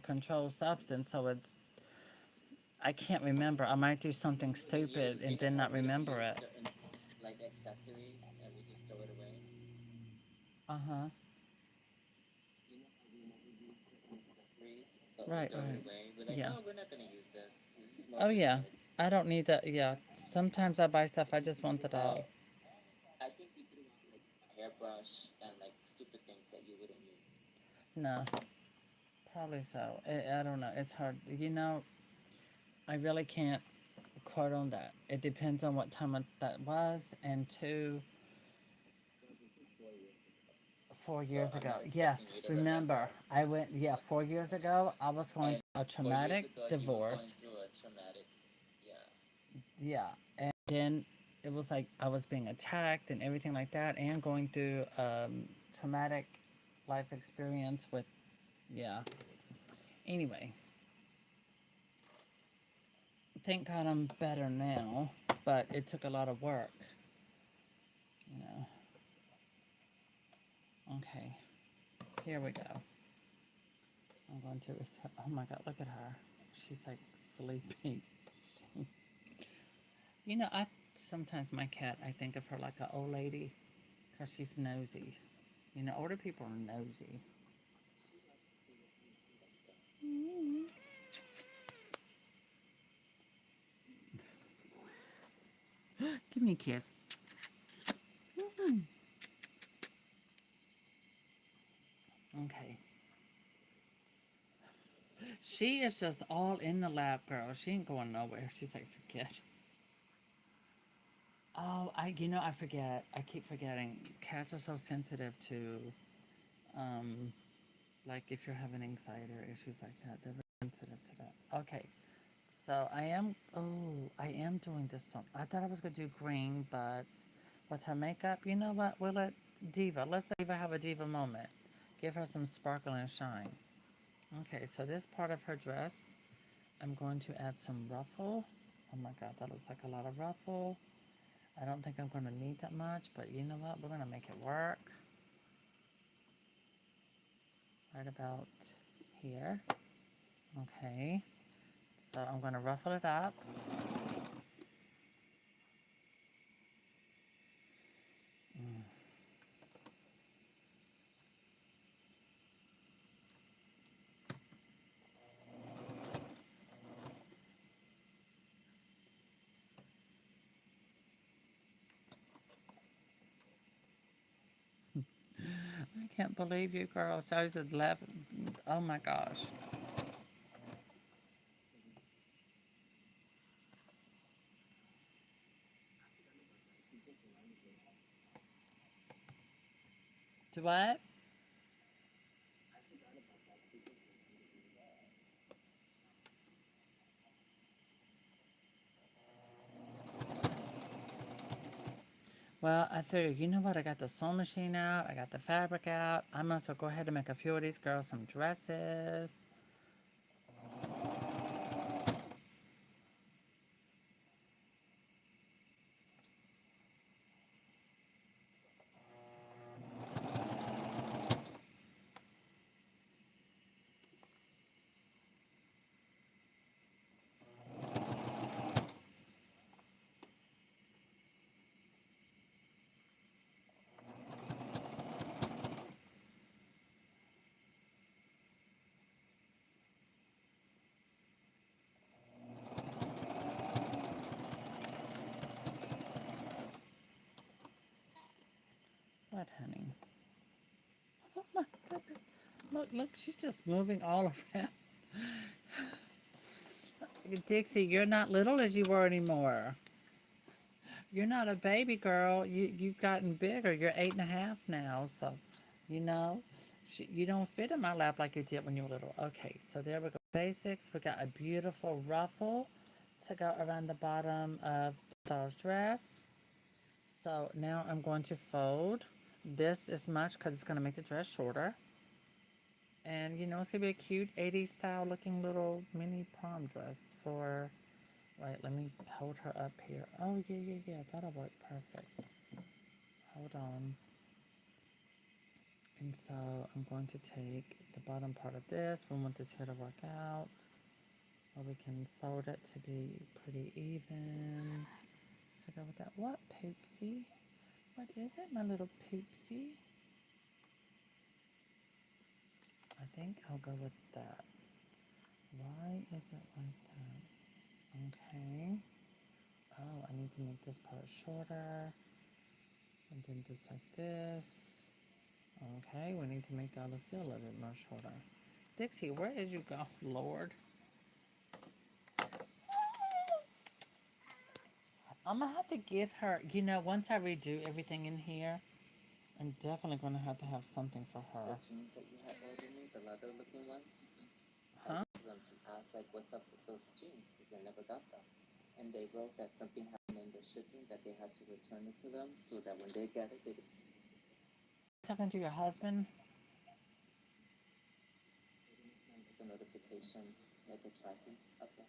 Speaker 1: controlled substance, so I can't remember. I might do something stupid and then
Speaker 2: How
Speaker 1: not
Speaker 2: we
Speaker 1: remember
Speaker 2: review
Speaker 1: it.
Speaker 2: certain like accessories and we just throw it away?
Speaker 1: Uh huh.
Speaker 2: How we never use certain accessories, but we
Speaker 1: Right,
Speaker 2: throw it
Speaker 1: right.
Speaker 2: away? We're like,
Speaker 1: Yeah.
Speaker 2: oh, we're not gonna use this. This is more
Speaker 1: Oh
Speaker 2: for
Speaker 1: yeah.
Speaker 2: kids.
Speaker 1: I don't need that. Yeah. Sometimes I buy stuff I just want the doll.
Speaker 2: I think we threw out like a hairbrush and like stupid things that you wouldn't use.
Speaker 1: No, probably so. I don't know. It's hard. I really can't quote on that. It depends on what time that was, and two,
Speaker 2: Girl, this was 4 years ago.
Speaker 1: four
Speaker 2: So
Speaker 1: years
Speaker 2: I'm
Speaker 1: ago.
Speaker 2: not expecting
Speaker 1: Yes,
Speaker 2: you to
Speaker 1: remember,
Speaker 2: remember.
Speaker 1: I went. Yeah, 4 years ago, I was going
Speaker 2: And
Speaker 1: through a
Speaker 2: 4 years
Speaker 1: traumatic
Speaker 2: ago, you were going
Speaker 1: divorce.
Speaker 2: through a traumatic, yeah.
Speaker 1: Yeah, and then it was like I was being attacked and everything like that, and going through traumatic life experience with. Yeah. Anyway, thank God I'm better now, but it took a lot of work. You know. Okay, here we go. I'm going to. Oh my God, look at her. She's like sleeping. You know, I sometimes my cat, I think of her like an old lady because she's nosy. You know, older people are nosy.
Speaker 2: She likes to stay with me too. That's the
Speaker 1: Give me a kiss. Okay. She is just all in the lap, girl. She ain't going nowhere. She's like, forget. Oh, I forget. I keep forgetting. Cats are so sensitive to, um, like if you're having anxiety or issues like that, they're very sensitive to that. Okay, so I am doing this song. I thought I was gonna do green, but with her makeup, you know what? We'll let Diva, let's let Diva have a Diva moment. Give her some sparkle and shine. Okay, so this part of her dress, I'm going to add some ruffle. Oh my God, that looks like a lot of ruffle. I don't think I'm gonna need that much, but you know what? We're gonna make it work. Right about here. Okay. So I'm going to ruffle it up. Mm. I can't believe you, girl. So I was at 11. Oh my gosh.
Speaker 2: You just reminded me.
Speaker 1: Do what?
Speaker 2: I forgot about that. You just reminded me.
Speaker 1: Well, I figured, you know what? I got the sewing machine out. I got the fabric out. I might as well go ahead and make a few of these girls some dresses. What, honey? Oh my goodness. Look, look, she's just moving all around. Dixie, you're not little as you were anymore. You're not a baby girl. You've gotten bigger. You're 8.5 now, so you know you don't fit in my lap like you did when you were little. Okay, so there we go. Basics. We got a beautiful ruffle to go around the bottom of the doll's dress. So now I'm going to fold this as much because it's going to make the dress shorter. And you know it's gonna be a cute 80s style looking little mini prom dress for. Wait, let me hold her up here. Oh, yeah, yeah, yeah. That'll work perfect. Hold on. And so I'm going to take the bottom part of this. We want this here to work out. Or we can fold it to be pretty even. So go with that. What, Poopsie? What is it, my little Poopsie? I think I'll go with that. Why is it like that? Okay. Oh, I need to make this part shorter. And then just like this. Okay, we need to make the other seal a little bit more shorter. Dixie, where did you go, Lord? I'm gonna have to get her, once I redo everything in here, I'm definitely gonna have to have something for
Speaker 2: The
Speaker 1: her.
Speaker 2: jeans that you had ordered me, the leather looking ones, I
Speaker 1: Huh?
Speaker 2: went to them to ask, like, what's up with those jeans? Because I never got them. And they wrote that something happened in the shipping that they had to return it to them so that when they get it, they didn't
Speaker 1: Talking to your husband?
Speaker 2: send like a notification, like a tracking. Okay.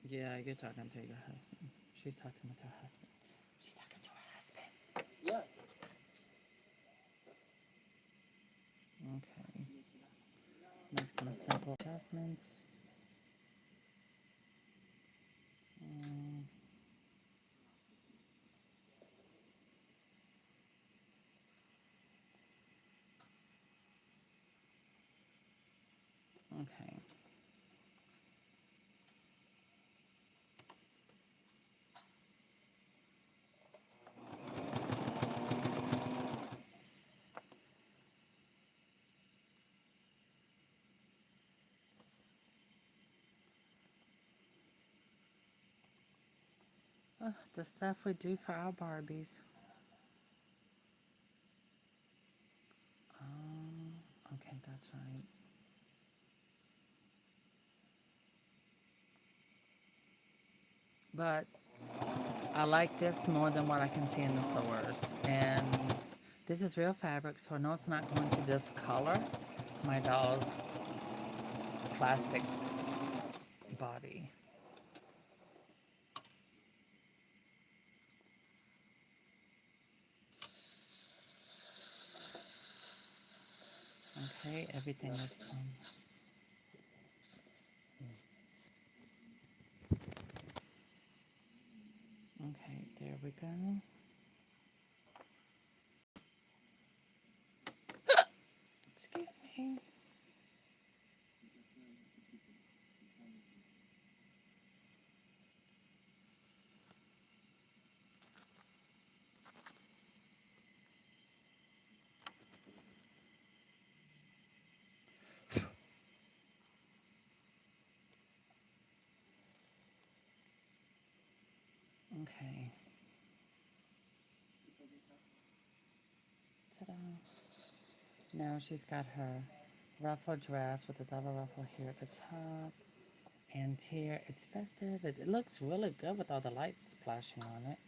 Speaker 1: Yeah, you're talking to your husband. She's talking with her husband. She's talking to her husband.
Speaker 2: Yeah.
Speaker 1: Okay. Make some simple adjustments. Okay. The stuff we do for our Barbies. Okay, that's right. But I like this more than what I can see in the stores. And this is real fabric, so I know it's not going to discolor my doll's plastic body. Okay, everything is okay, there we go. Excuse me. Okay. Ta-da. Now she's got her ruffle dress with a double ruffle here at the top. And here it's festive. It looks really good with all the lights splashing on it.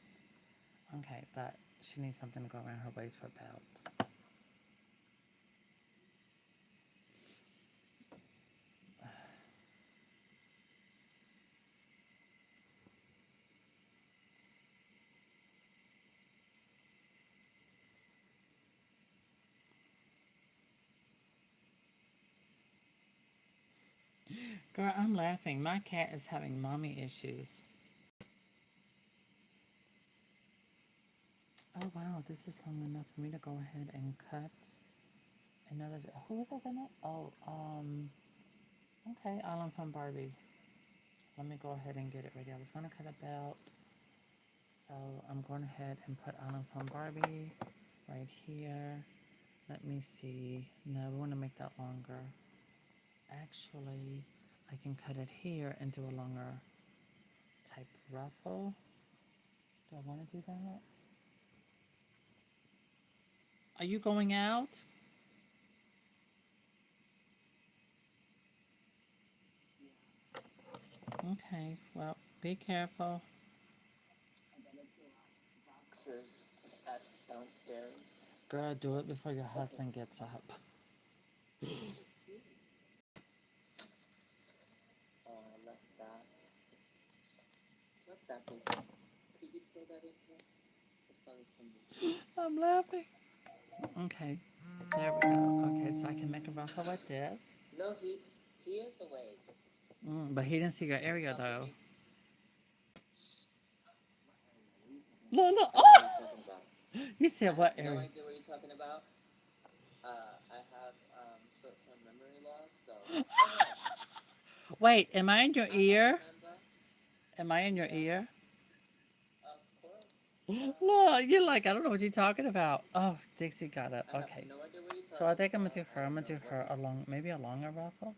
Speaker 1: Okay, but she needs something to go around her waist for a belt. Girl, I'm laughing. My cat is having mommy issues. Oh wow, this is long enough for me to go ahead and cut another. Who was I gonna? Oh, okay, Island from Barbie. Let me go ahead and get it ready. I was gonna cut a belt, so I'm going ahead and put Island from Barbie right here. Let me see. No, we want to make that longer. Actually, I can cut it here and do a longer type ruffle. Do I want to do that? Are you going out? Okay, well, be careful.
Speaker 2: Boxes at downstairs.
Speaker 1: Girl, do it before your husband gets up.
Speaker 2: Oh, I left that. What's that paper? Could you throw that in here? It's probably from the...
Speaker 1: I'm laughing. Okay, there we go. Okay, so I can make a ruffle with this.
Speaker 2: No, he is awake.
Speaker 1: But he didn't see your area though.
Speaker 2: Somebody...
Speaker 1: Look, look.
Speaker 2: I know what you're talking about.
Speaker 1: You said what
Speaker 2: I have no
Speaker 1: area?
Speaker 2: idea what you're talking about. I have short-term memory loss, so
Speaker 1: Wait, am I in your
Speaker 2: I don't
Speaker 1: ear?
Speaker 2: remember.
Speaker 1: Am I in your
Speaker 2: Yeah,
Speaker 1: ear?
Speaker 2: of course.
Speaker 1: Look, you're like, I don't know what you're talking about. Oh, Dixie got up.
Speaker 2: I have
Speaker 1: Okay.
Speaker 2: no idea what you're
Speaker 1: So I
Speaker 2: talking
Speaker 1: think I'm gonna
Speaker 2: about.
Speaker 1: do
Speaker 2: I
Speaker 1: her. I'm
Speaker 2: don't
Speaker 1: gonna
Speaker 2: know
Speaker 1: do
Speaker 2: what
Speaker 1: her
Speaker 2: you're...
Speaker 1: along, maybe a longer ruffle.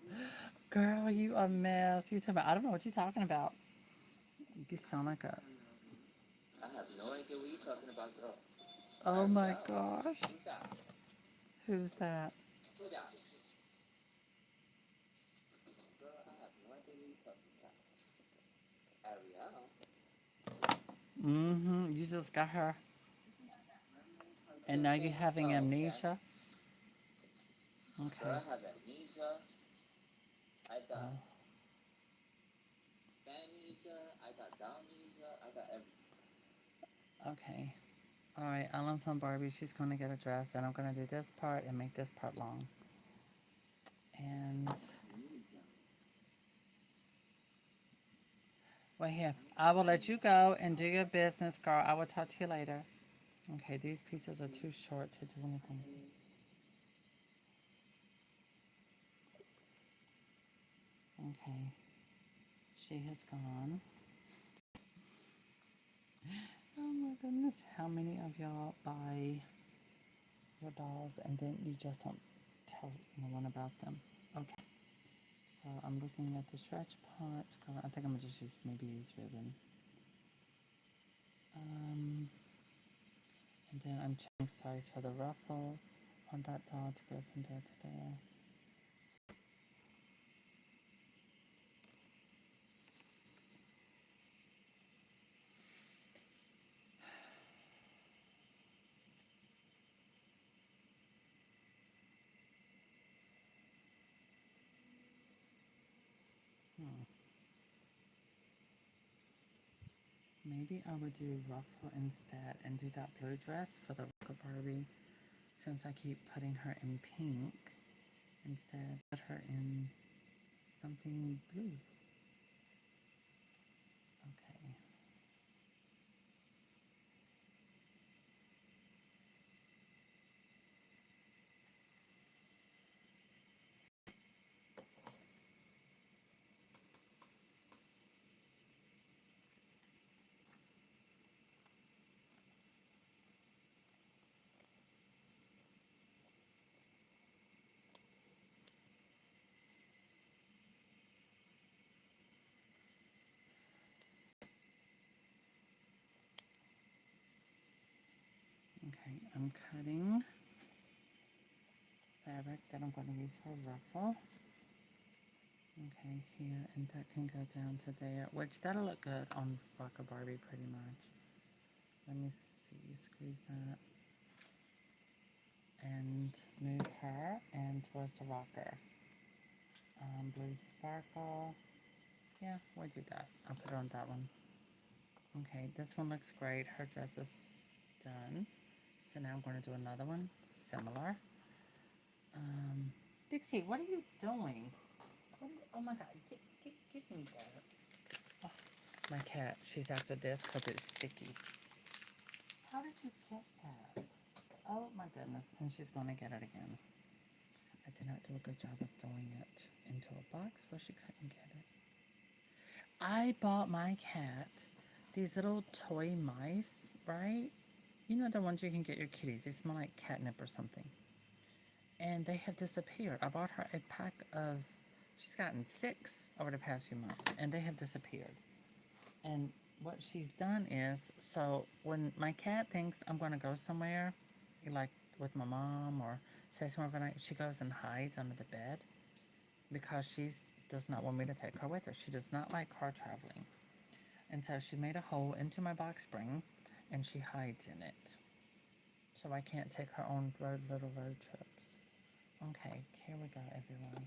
Speaker 1: Girl, you a mess. You talking about? I don't know what you're talking about. You sound like a.
Speaker 2: I have no idea what you're talking about, girl.
Speaker 1: Oh my
Speaker 2: Ariel?
Speaker 1: gosh.
Speaker 2: Who's that?
Speaker 1: Who's that?
Speaker 2: Who's that? Girl, I have no idea what you're talking about. Ariel?
Speaker 1: Mm-hmm. You just got her, and now you're having
Speaker 2: Oh, okay.
Speaker 1: amnesia.
Speaker 2: Girl,
Speaker 1: Okay.
Speaker 2: I have amnesia. I got
Speaker 1: Oh.
Speaker 2: amnesia. I got amnesia. I got everything.
Speaker 1: Okay. All right. Ellen from Barbie. She's gonna get a dress, and I'm gonna do this part and make this part long. And wait here. I will let you go and do your business, girl. I will talk to you later. Okay. These pieces are too short to do anything. Okay, she has gone. Oh my goodness, how many of y'all buy your dolls and then you just don't tell no one about them? Okay, so I'm looking at the stretch parts. I think I'm gonna just use ribbon. And then I'm checking size for the ruffle on that doll to go from there to there. Maybe I would do ruffle instead and do that blue dress for the Barbie, since I keep putting her in pink. Instead, put her in something blue. Okay. Okay, I'm cutting fabric that I'm going to use for ruffle. Okay, here, and that can go down to there, which that'll look good on Rocker Barbie pretty much. Let me see, squeeze that. And move her and towards the rocker. Blue sparkle. Yeah, we'll do that. I'll put her on that one. Okay, this one looks great. Her dress is done. So now I'm going to do another one, similar. Dixie, what are you doing? Oh my God, give me that. Oh, my cat, she's after this because it's sticky. How did you get that? Oh my goodness, and she's going to get it again. I did not do a good job of throwing it into a box where she couldn't get it. I bought my cat these little toy mice, right? You know the ones you can get your kitties. They smell like catnip or something. And they have disappeared. I bought her a pack of, she's gotten 6 over the past few months, and they have disappeared. And what she's done is, so when my cat thinks I'm going to go somewhere, like with my mom or say somewhere overnight, she goes and hides under the bed because she does not want me to take her with her. She does not like car traveling. And so she made a hole into my box spring and she hides in it. So I can't take her on little road trips. Okay, here we go, everyone.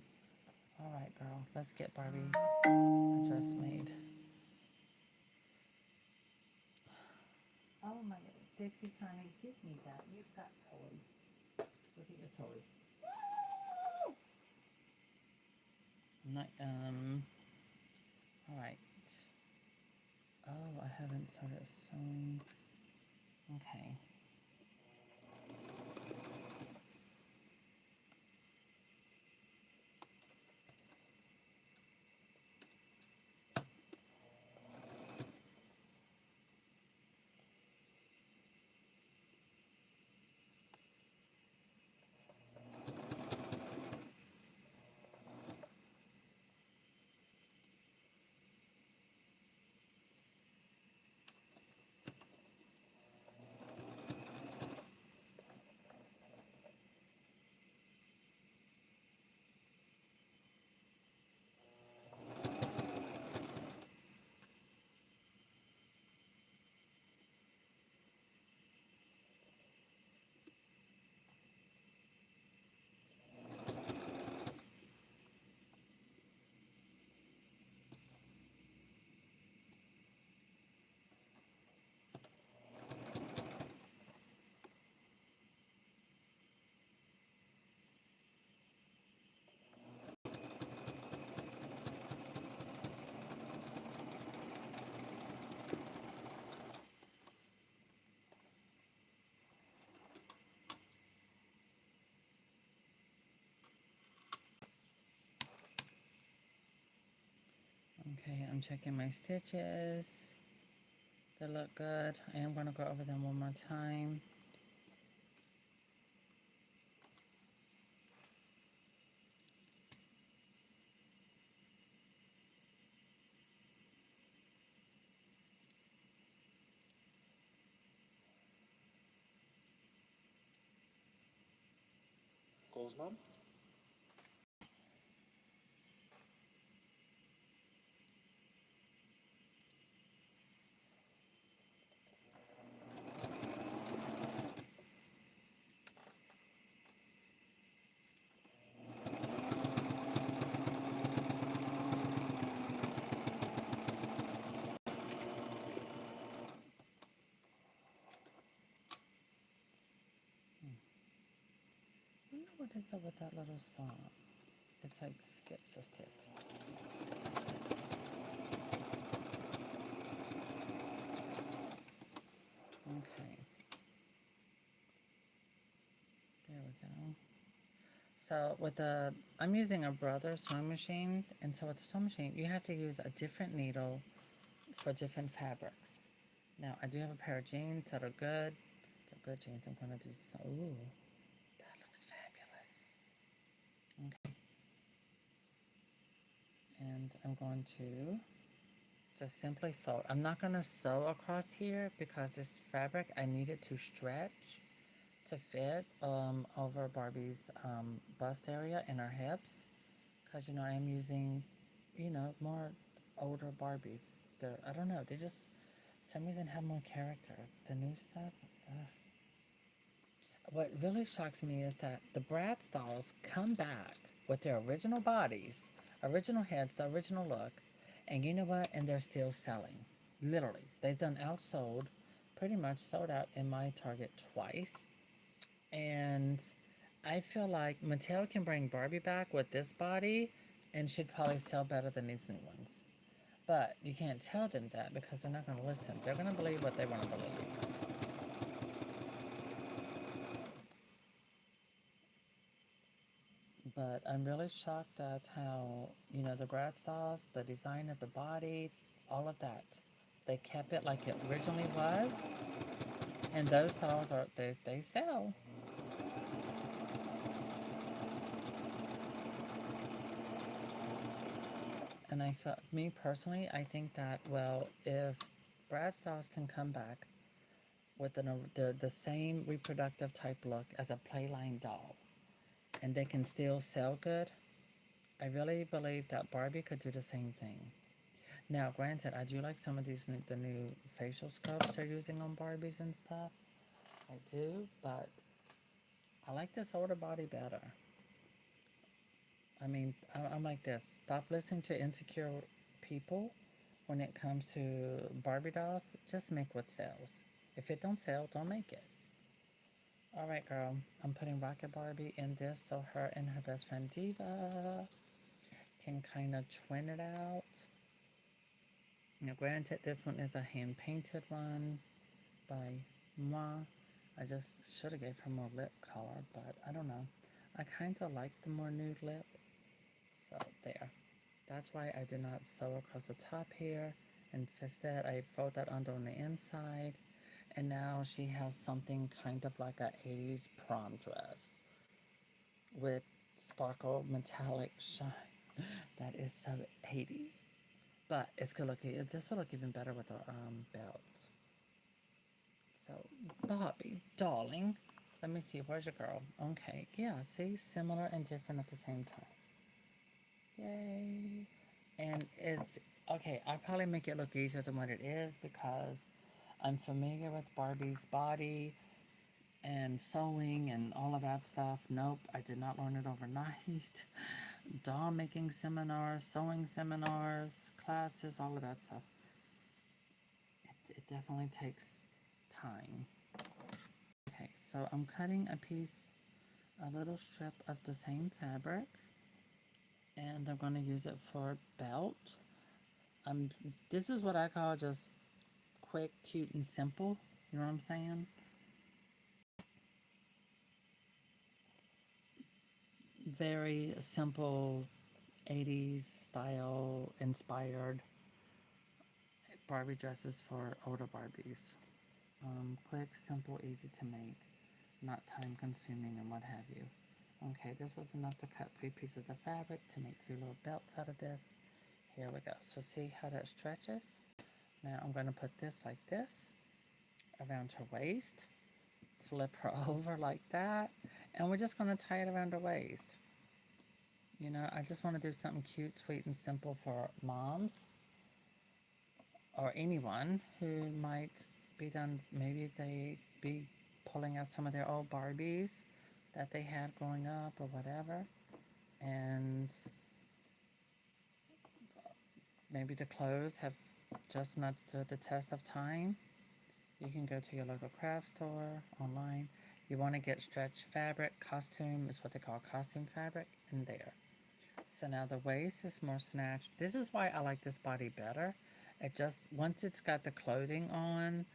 Speaker 1: All right, girl, let's get Barbie a dress made. Oh my God, Dixie, honey, give me that. You've got toys. Look at your toys. Not, all right. Oh, I haven't started sewing. Okay. Okay, I'm checking my stitches. They look good. I am going to go over them one more time.
Speaker 3: Goals, Mom?
Speaker 1: I wonder what is up with that little spot. It's like skips a stitch. Okay, there we go. So with the, I'm using a Brother sewing machine, and so with the sewing machine, you have to use a different needle for different fabrics. Now I do have a pair of jeans that are good. They're good jeans. I'm gonna do so. Ooh, that looks fabulous. Okay, and I'm going to just simply fold. I'm not gonna sew across here because this fabric I need it to stretch to fit over Barbie's bust area and her hips, because I am using more older Barbies. They're, I don't know, they just for some reason have more character. The new stuff, ugh. What really shocks me is that the Bratz dolls come back with their original bodies, original heads, the original look, and you know what? And they're still selling. Literally, they've done outsold, pretty much sold out in my Target twice. And I feel like Mattel can bring Barbie back with this body and should probably sell better than these new ones. But you can't tell them that because they're not going to listen. They're going to believe what they want to believe. But I'm really shocked at how, the grad styles, the design of the body, all of that. They kept it like it originally was. And those styles are, they sell. And I felt, me personally, I think that, well, if Brad Styles can come back with the same reproductive type look as a Playline doll, and they can still sell good, I really believe that Barbie could do the same thing. Now, granted, I do like some of the new facial sculpts they're using on Barbies and stuff. I do, but I like this older body better. I mean, I'm like this. Stop listening to insecure people when it comes to Barbie dolls. Just make what sells. If it don't sell, don't make it. All right, girl. I'm putting Rocket Barbie in this so her and her best friend Diva can kind of twin it out. Now, granted, this one is a hand painted one by moi. I just should have gave her more lip color, but I don't know. I kind of like the more nude lip. So there. That's why I do not sew across the top here. And instead, I fold that under on the inside. And now she has something kind of like a 80s prom dress with sparkle metallic shine. That is so 80s. But it's gonna look, this will look even better with a belt. So, Bobby, darling, let me see, where's your girl? Okay, yeah, see, similar and different at the same time. Yay. And it's okay. I probably make it look easier than what it is because I'm familiar with Barbie's body and sewing and all of that stuff. Nope, I did not learn it overnight. Doll making seminars, sewing seminars, classes, all of that stuff. It definitely takes time. Okay, so I'm cutting a piece, a little strip of the same fabric, and I'm going to use it for a belt. This is what I call just quick, cute, and simple. You know what I'm saying? Very simple 80s style inspired Barbie dresses for older Barbies. Quick, simple, easy to make, not time consuming and what have you. Okay, this was enough to cut 3 pieces of fabric to make 3 little belts out of this. Here we go. So see how that stretches? Now I'm going to put this like this around her waist, flip her over like that, and we're just going to tie it around her waist. You know, I just want to do something cute, sweet, and simple for moms or anyone who might be done. Maybe they be pulling out some of their old Barbies that they had growing up or whatever, and maybe the clothes have just not stood the test of time. You can go to your local craft store online. You want to get stretch fabric. Costume is what they call costume fabric in there. So now the waist is more snatched. This is why I like this body better. It just, once it's got the clothing on,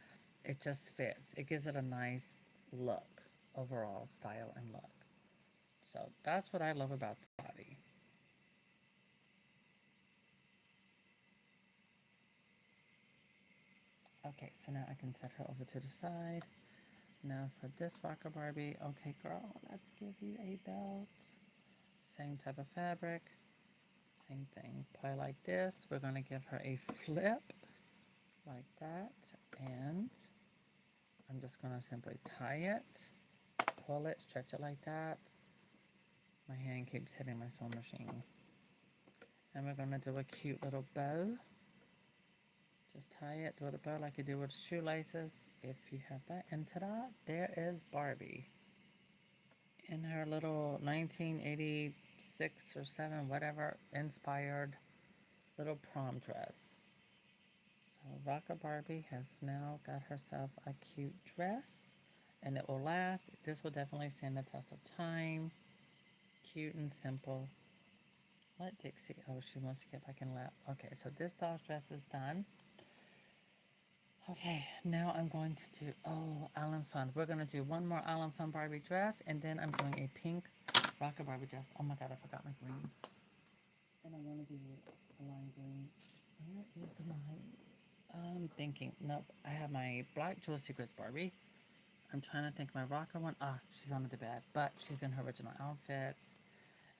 Speaker 1: it just fits. It gives it a nice look, overall style and look. So that's what I love about the body. Okay, so now I can set her over to the side. Now for this rocker Barbie, okay girl, let's give you a belt. Same type of fabric, same thing. Play like this. We're gonna give her a flip like that, and I'm just gonna simply tie it, pull it, stretch it like that. My hand keeps hitting my sewing machine. And we're gonna do a cute little bow. Just tie it, do a bow like you do with shoelaces, if you have that. And ta-da, there is Barbie in her little 1986 or 7, whatever, inspired little prom dress. So Rocker Barbie has now got herself a cute dress, and it will last. This will definitely stand the test of time. Cute and simple. Let Dixie, oh, she wants to get back in lap. Okay, so this doll's dress is done. Okay, now I'm going to do, oh, Island Fun. We're going to do one more Island Fun Barbie dress, and then I'm doing a pink Rocker Barbie dress. Oh my god, I forgot my green. And I want to do a lime green. Where is my, I'm thinking, nope, I have my black Jewel Secrets Barbie. I'm trying to think my rocker one. Ah, she's under the bed, but she's in her original outfit,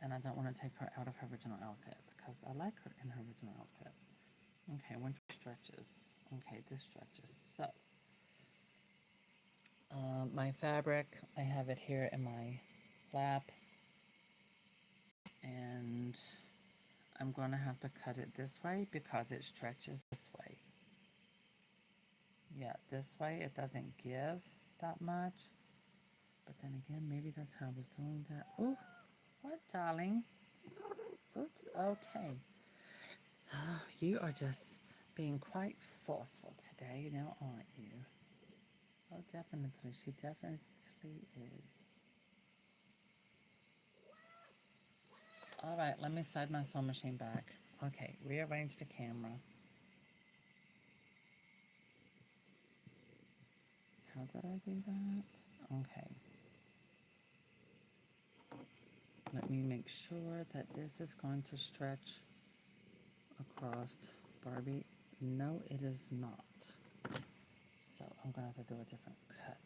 Speaker 1: and I don't want to take her out of her original outfit, because I like her in her original outfit. Okay, one stretches. Okay, this stretches. So, my fabric, I have it here in my lap, and I'm going to have to cut it this way because it stretches this way. Yeah, this way it doesn't give that much, but then again, maybe that's how I was doing that. Oh, what, darling? Oops, okay. You are just being quite forceful today, now aren't you? Oh, definitely. She definitely is. All right, let me slide my sewing machine back. Okay, rearrange the camera. How did I do that? Okay. Let me make sure that this is going to stretch across Barbie. No, it is not. So I'm going to have to do a different cut.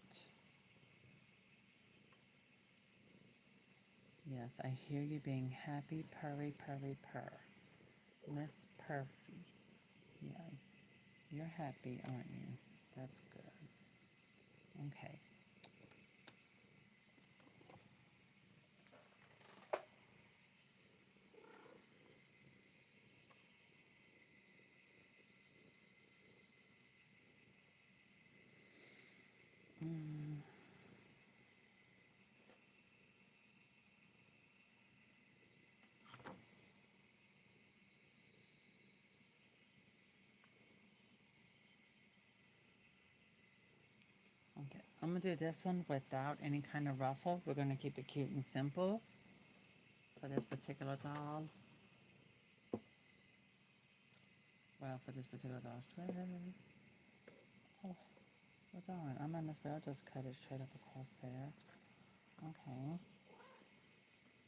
Speaker 1: Yes, I hear you being happy, purry, purry, purr. Miss Perfy. Yeah, you're happy, aren't you? That's good. Okay. Mm. Okay, I'm gonna do this one without any kind of ruffle. We're gonna keep it cute and simple for this particular doll. Well, for this particular doll's dress. Oh, well darn, I might as well just cut it straight up across there. Okay.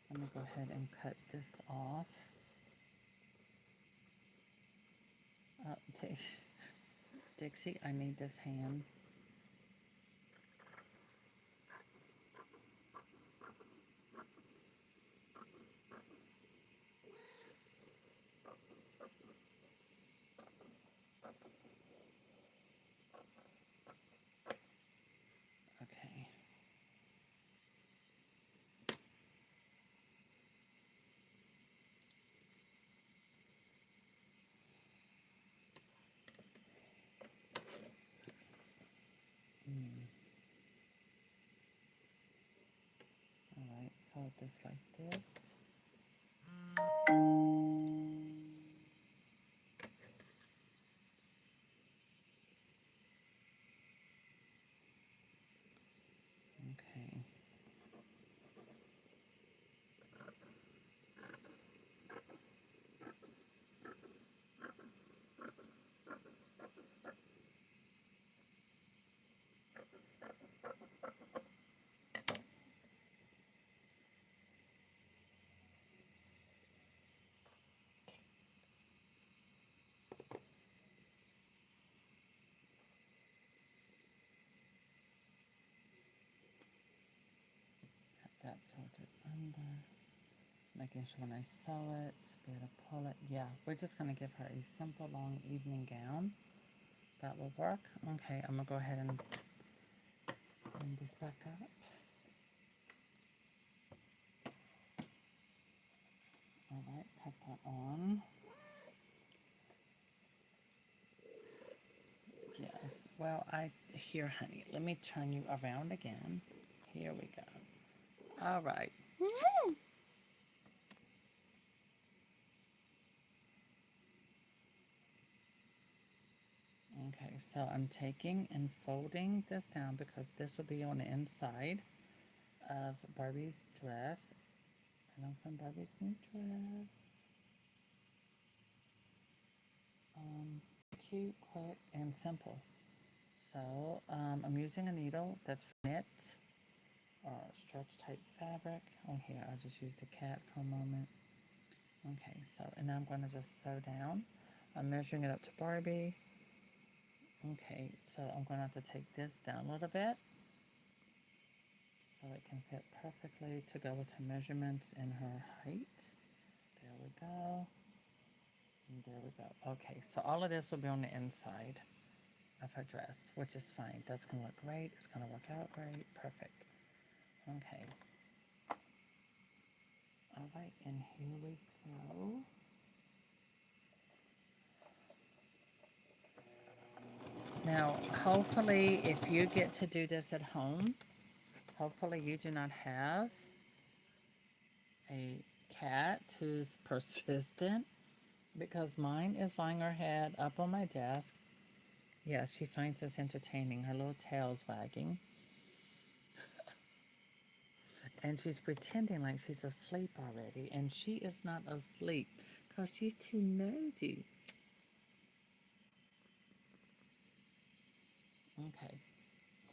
Speaker 1: Let me go ahead and cut this off. T- Dixie, I need this hand. Okay. Mm. All right, fold this like this. Okay. Have that folded under. Making sure when I sew it, be able to pull it. Yeah, we're just going to give her a simple long evening gown. That will work. Okay, I'm going to go ahead and bring this back up. All right, cut that on. Yes, well, here, honey, let me turn you around again. Here we go. All right. Okay, so I'm taking and folding this down because this will be on the inside of Barbie's dress. And I'm from Barbie's new dress. Cute, quick, and simple. So I'm using a needle that's knit or stretch type fabric. Oh, here, I'll just use the cat for a moment. Okay, so, and now I'm going to just sew down. I'm measuring it up to Barbie. Okay, so I'm going to have to take this down a little bit so it can fit perfectly to go with her measurements and her height. There we go. And there we go. Okay, so all of this will be on the inside of her dress, which is fine. That's going to look great. It's going to work out great. Perfect. Okay. All right, and here we go. Now, hopefully, if you get to do this at home, hopefully you do not have a cat who's persistent because mine is lying her head up on my desk. Yes, she finds this entertaining. Her little tail's wagging. And she's pretending like she's asleep already. And she is not asleep because she's too nosy. Okay,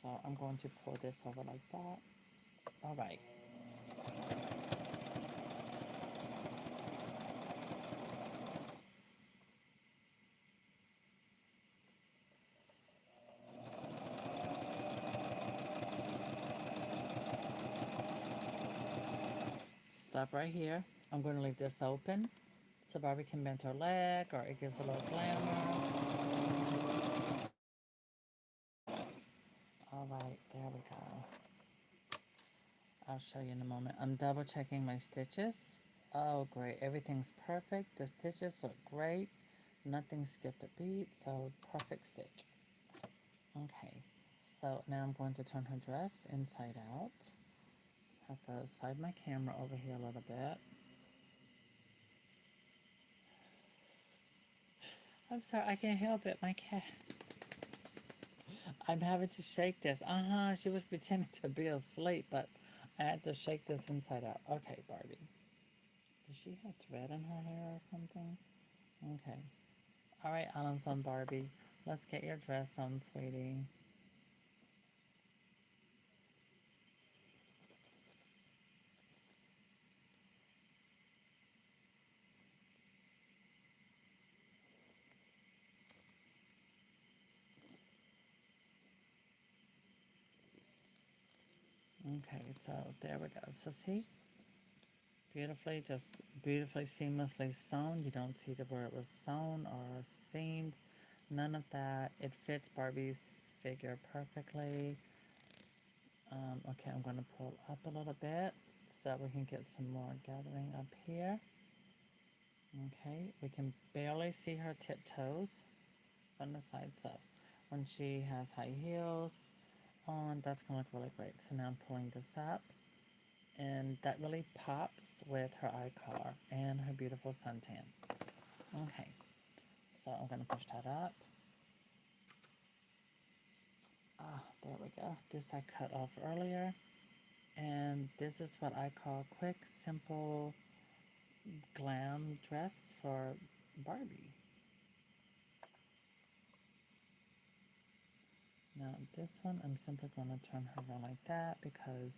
Speaker 1: so I'm going to pull this over like that. All right. Stop right here. I'm going to leave this open so Barbie can bend her leg or it gives a little glamour. All right, there we go. I'll show you in a moment. I'm double checking my stitches. Oh, great. Everything's perfect. The stitches look great. Nothing skipped a beat, so perfect stitch. Okay, so now I'm going to turn her dress inside out. Have to slide my camera over here a little bit. I'm sorry, I can't help it. My cat. I'm having to shake this. She was pretending to be asleep, but I had to shake this inside out. Okay, Barbie. Does she have thread in her hair or something? Okay. All right, Autumn Fun Barbie. Let's get your dress on, sweetie. Okay, so there we go. So see, beautifully, just beautifully seamlessly sewn. You don't see the where it was sewn or seamed. None of that. It fits Barbie's figure perfectly. Okay, I'm going to pull up a little bit so we can get some more gathering up here. Okay, we can barely see her tiptoes from the side. So when she has high heels on, that's going to look really great. So now I'm pulling this up, and that really pops with her eye color and her beautiful suntan. Okay, so I'm going to push that up. Ah, there we go. This I cut off earlier. And this is what I call quick, simple, glam dress for Barbie. Now this one, I'm simply going to turn her around like that because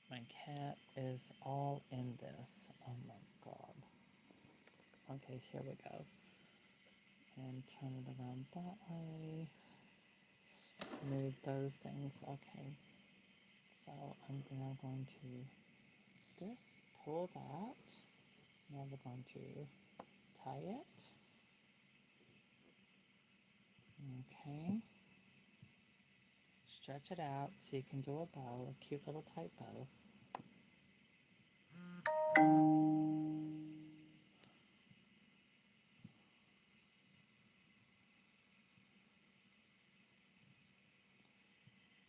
Speaker 1: my cat is all in this. Oh my god. Okay, here we go. And turn it around that way. Move those things. Okay. So I'm now going to this, pull that. Now we're going to tie it. Okay. Stretch it out so you can do a bow, a cute little tight bow.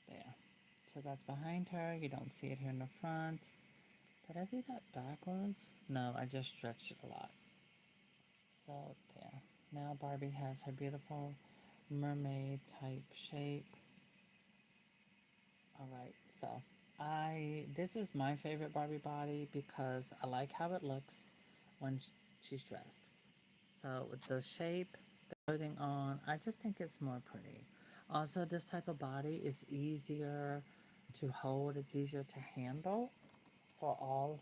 Speaker 1: There. So that's behind her. You don't see it here in the front. Did I do that backwards? No, I just stretched it a lot. So there. Now Barbie has her beautiful mermaid type shape. All right, so this is my favorite Barbie body because I like how it looks when she's dressed. So with the shape, the clothing on, I just think it's more pretty. Also, this type of body is easier to hold. It's easier to handle for all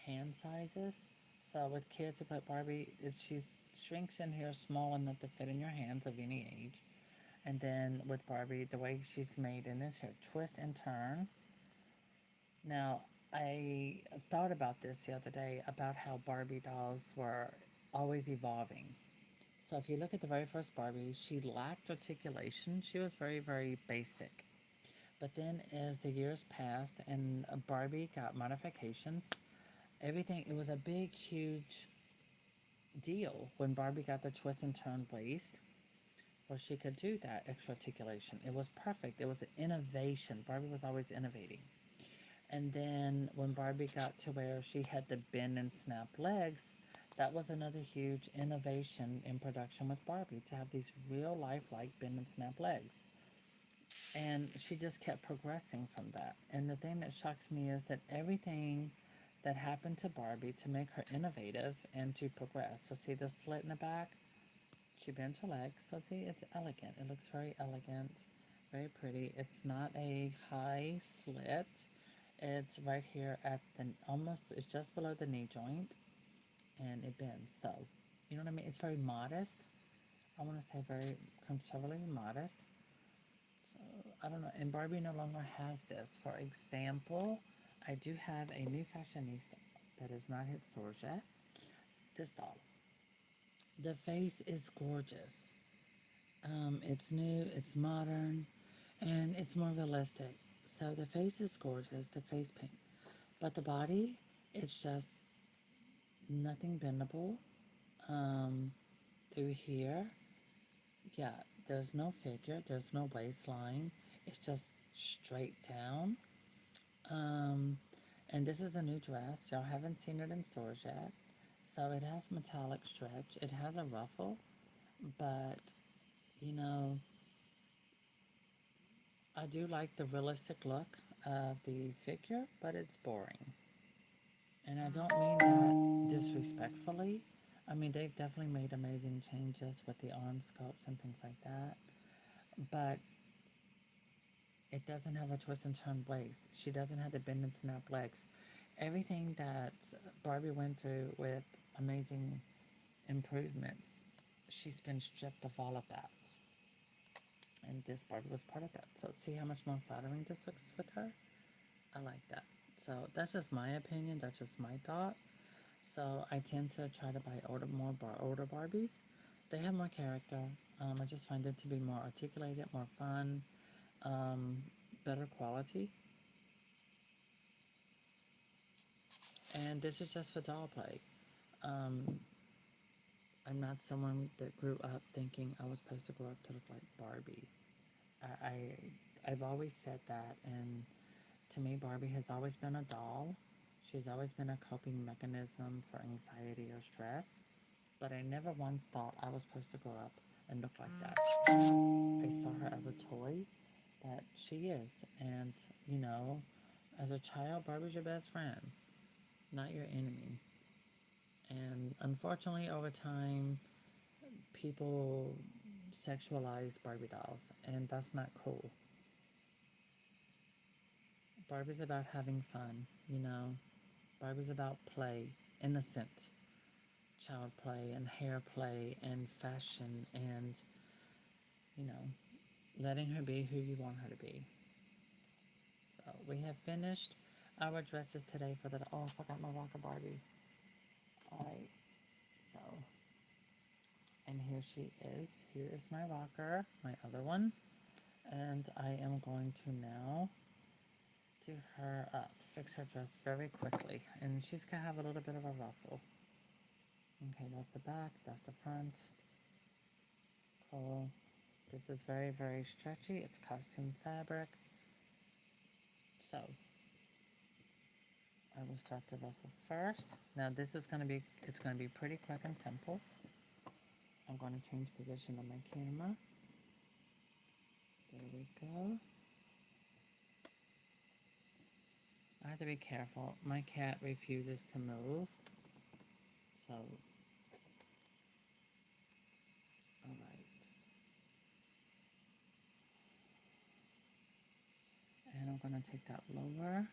Speaker 1: hand sizes. So with kids who put Barbie, she shrinks in here small enough to fit in your hands of any age. And then with Barbie, the way she's made in this here, twist and turn. Now, I thought about this the other day about how Barbie dolls were always evolving. So if you look at the very first Barbie, she lacked articulation. She was very, very basic. But then as the years passed and Barbie got modifications, everything, it was a big, huge deal when Barbie got the twist and turn waist where she could do that extra articulation. It was perfect. It was an innovation. Barbie was always innovating. And then when Barbie got to where she had the bend and snap legs, that was another huge innovation in production with Barbie to have these real life like bend and snap legs. And she just kept progressing from that. And the thing that shocks me is that everything that happened to Barbie to make her innovative and to progress. So see the slit in the back? She bends her legs. So see, it's elegant. It looks very elegant, very pretty. It's not a high slit. It's right here at the almost, it's just below the knee joint and it bends. So, you know what I mean? It's very modest. I want to say very conservatively modest. So, I don't know. And Barbie no longer has this. For example, I do have a new fashionista that has not hit stores yet. This doll. The face is gorgeous. It's new, it's modern, and it's more realistic. So the face is gorgeous, the face paint. But the body, it's just nothing bendable. Um, Through here, yeah, there's no figure, there's no waistline. It's just straight down. Um, and this is a new dress. Y'all haven't seen it in stores yet. So it has metallic stretch. It has a ruffle, but you know, I do like the realistic look of the figure, but it's boring. And I don't mean that disrespectfully. I mean, they've definitely made amazing changes with the arm sculpts and things like that. But it doesn't have a twist and turn waist. She doesn't have the bend and snap legs. Everything that Barbie went through with amazing improvements, she's been stripped of all of that. And this Barbie was part of that. So see how much more flattering this looks with her? I like that. So that's just my opinion. That's just my thought. So I tend to try to buy older Barbies. They have more character. I just find them to be more articulated, more fun, um, better quality. And this is just for doll play. Um, I'm not someone that grew up thinking I was supposed to grow up to look like Barbie. I've always said that, and to me, Barbie has always been a doll. She's always been a coping mechanism for anxiety or stress. But I never once thought I was supposed to grow up and look like that. I saw her as a toy that she is. And, you know, as a child, Barbie's your best friend, not your enemy. And unfortunately, over time, people sexualize Barbie dolls, and that's not cool. Barbie's about having fun, you know. Barbie's about play, innocent child play, and hair play, and fashion, and, you know, letting her be who you want her to be. So we have finished our dresses today for the. Oh, I forgot my rocker Barbie. All right, so and here she is. Here is my rocker, my other one, and I am going to now do her up, fix her dress very quickly, and she's gonna have a little bit of a ruffle. Okay, that's the back. That's the front. Cool. This is very stretchy. It's costume fabric. So I will start the ruffle first. Now this is going to be, it's going to be pretty quick and simple. I'm going to change position on my camera. There we go. I have to be careful. My cat refuses to move. So, alright. And I'm going to take that lower,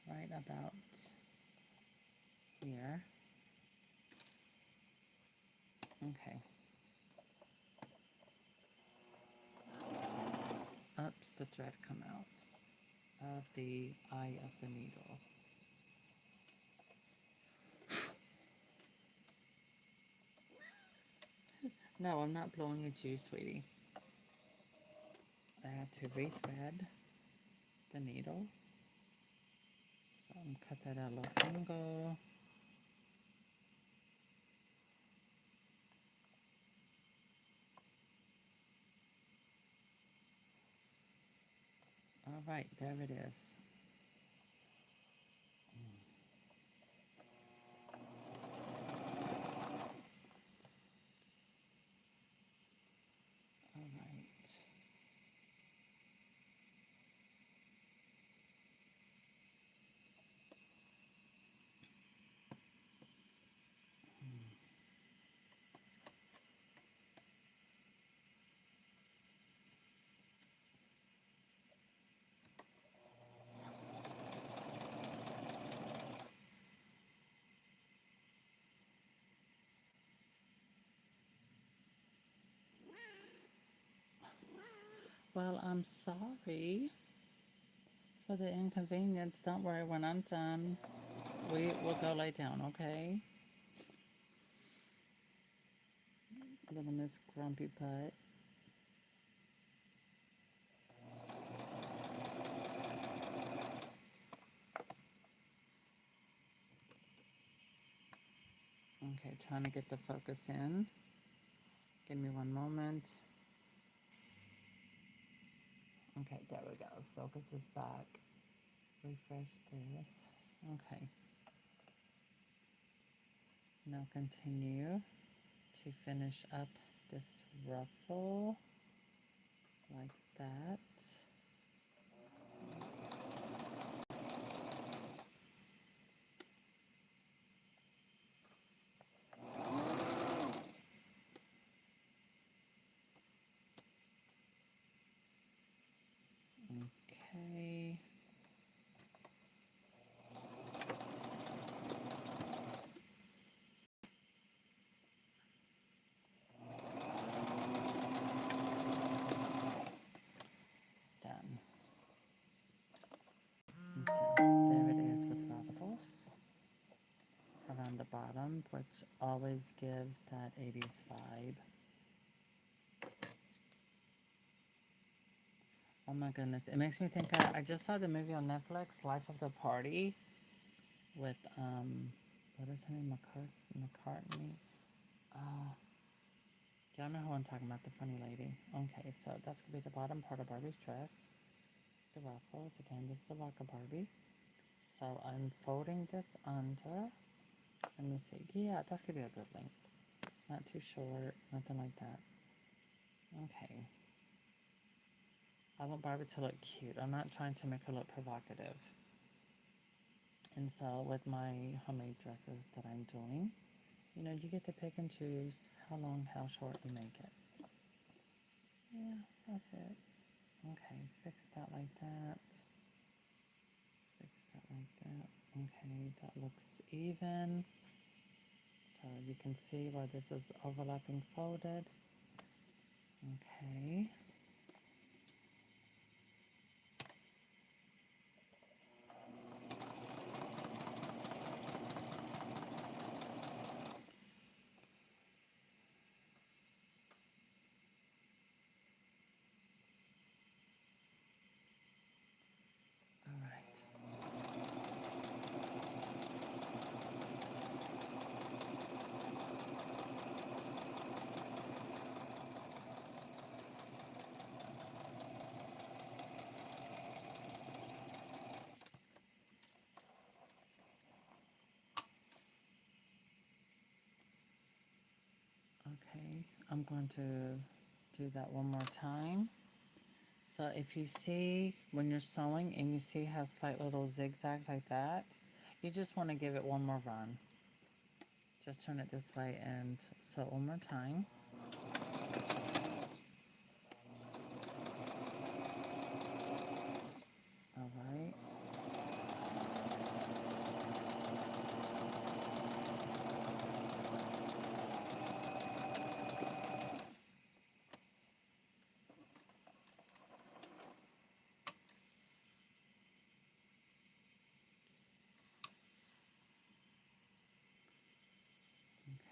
Speaker 1: right about here. Okay. Oops, the thread come out of the eye of the needle. No, I'm not blowing at you, sweetie. I have to rethread the needle. So I'm cut that at a little angle. All right, there it is. All right. Well, I'm sorry for the inconvenience. Don't worry, when I'm done, we will go lay down, okay? Little Miss Grumpy Butt. Okay, trying to get the focus in. Give me one moment. Okay, there we go. Focus is back. Refresh this. Okay. Now continue to finish up this ruffle like that. Okay. which always gives that 80s vibe. Oh my goodness. It makes me think I just saw the movie on Netflix, Life of the Party, with, what is her name? McCartney? Uh, y'all know who I'm talking about, the funny lady. Okay, so that's going to be the bottom part of Barbie's dress. The ruffles. Again, this is a Rocker Barbie. So I'm folding this under. Let me see. Yeah, that's going to be a good length. Not too short, nothing like that. Okay. I want Barbie to look cute. I'm not trying to make her look provocative. And so with my homemade dresses that I'm doing, you know, you get to pick and choose how long, how short you make it. Yeah, that's it. Okay, fix that like that. Fix that like that. Okay, that looks even. So you can see where this is overlapping folded. Okay. All right. Okay, I'm going to do that one more time. So if you see when you're sewing and you see how slight little zigzags like that, you just want to give it one more run. Just turn it this way and sew one more time. All right.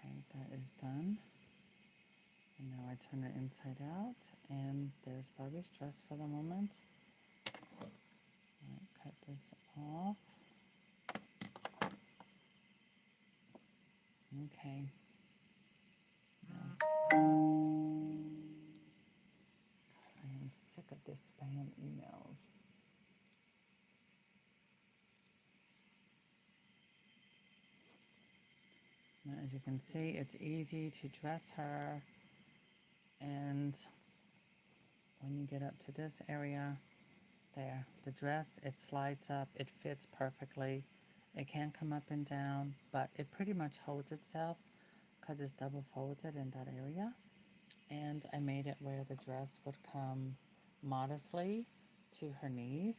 Speaker 1: Okay, that is done. And now I turn it inside out, and there's Barbie's dress for the moment. All right, cut this off. Okay. Now, I am sick of this spam emails. Now, as you can see, it's easy to dress her, and when you get up to this area, there, the dress, it slides up, it fits perfectly. It can come up and down, but it pretty much holds itself because it's double folded in that area. And I made it where the dress would come modestly to her knees.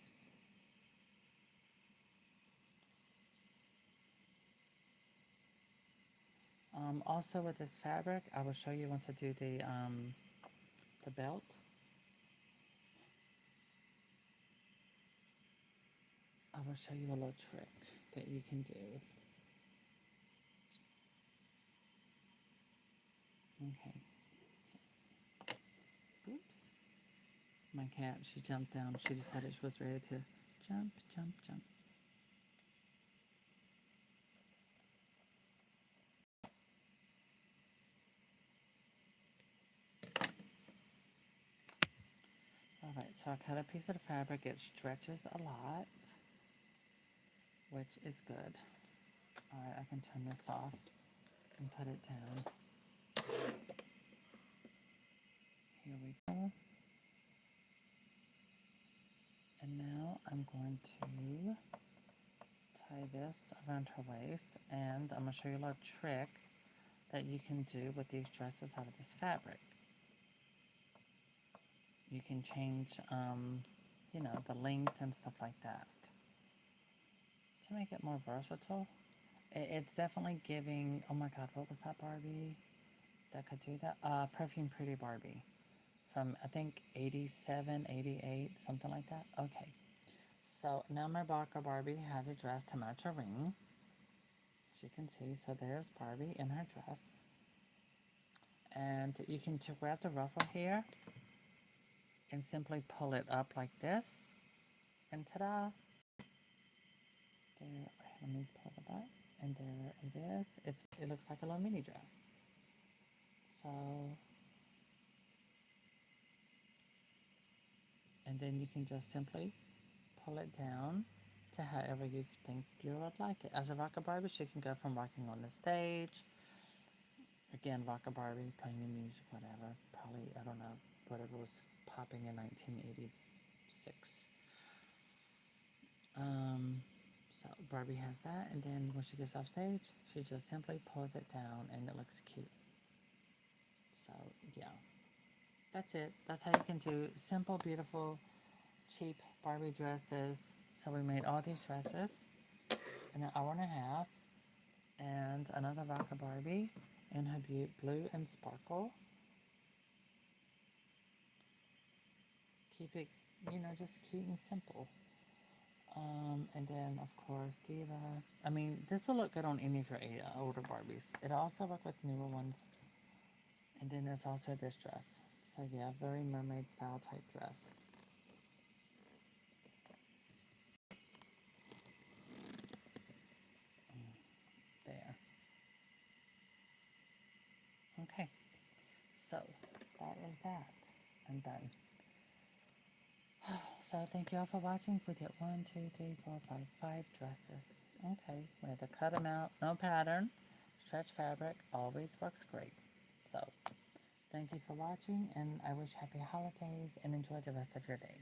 Speaker 1: Also with this fabric, I will show you once I do the belt. I will show you a little trick that you can do. Okay. So, oops. My cat, she jumped down. She decided she was ready to jump, jump, jump. Alright, so I cut a piece of the fabric. It stretches a lot, which is good. Alright, I can turn this off and put it down. Here we go. And now I'm going to tie this around her waist, and I'm going to show you a little trick that you can do with these dresses out of this fabric. You can change, you know, the length and stuff like that to make it more versatile. It's definitely giving, oh my god, what was that Barbie that could do that? Perfume Pretty Barbie from, I think, 87, 88, something like that. Okay, so now my Barker Barbie has a dress to match a ring. As you can see, so there's Barbie in her dress. And you can grab the ruffle here and simply pull it up like this. And ta-da! There, let me pull it up. And there it is. It looks like a little mini dress. So, and then you can just simply pull it down to however you think you would like it. As a rocker Barbie, she can go from rocking on the stage. Again, rocker Barbie, playing the music, whatever. Probably, I don't know, whatever was popping in 1986. Um, so Barbie has that, and then when she gets off stage, she just simply pulls it down, and it looks cute. So yeah, that's it. That's how you can do simple, beautiful, cheap Barbie dresses. So we made all these dresses in an hour and a half, and another rocker Barbie in her blue and sparkle. Keep it, just cute and simple. And then, of course, Diva. I mean, this will look good on any of your older Barbies. It'll also work with newer ones. And then there's also this dress. So, yeah, very mermaid style type dress. There. Okay. So, that is that. I'm done. So, thank you all for watching. We did 1, 2, 3, 4, 5, 5 dresses. Okay. We had to cut them out. No pattern. Stretch fabric always works great. So, thank you for watching, and I wish happy holidays and enjoy the rest of your day.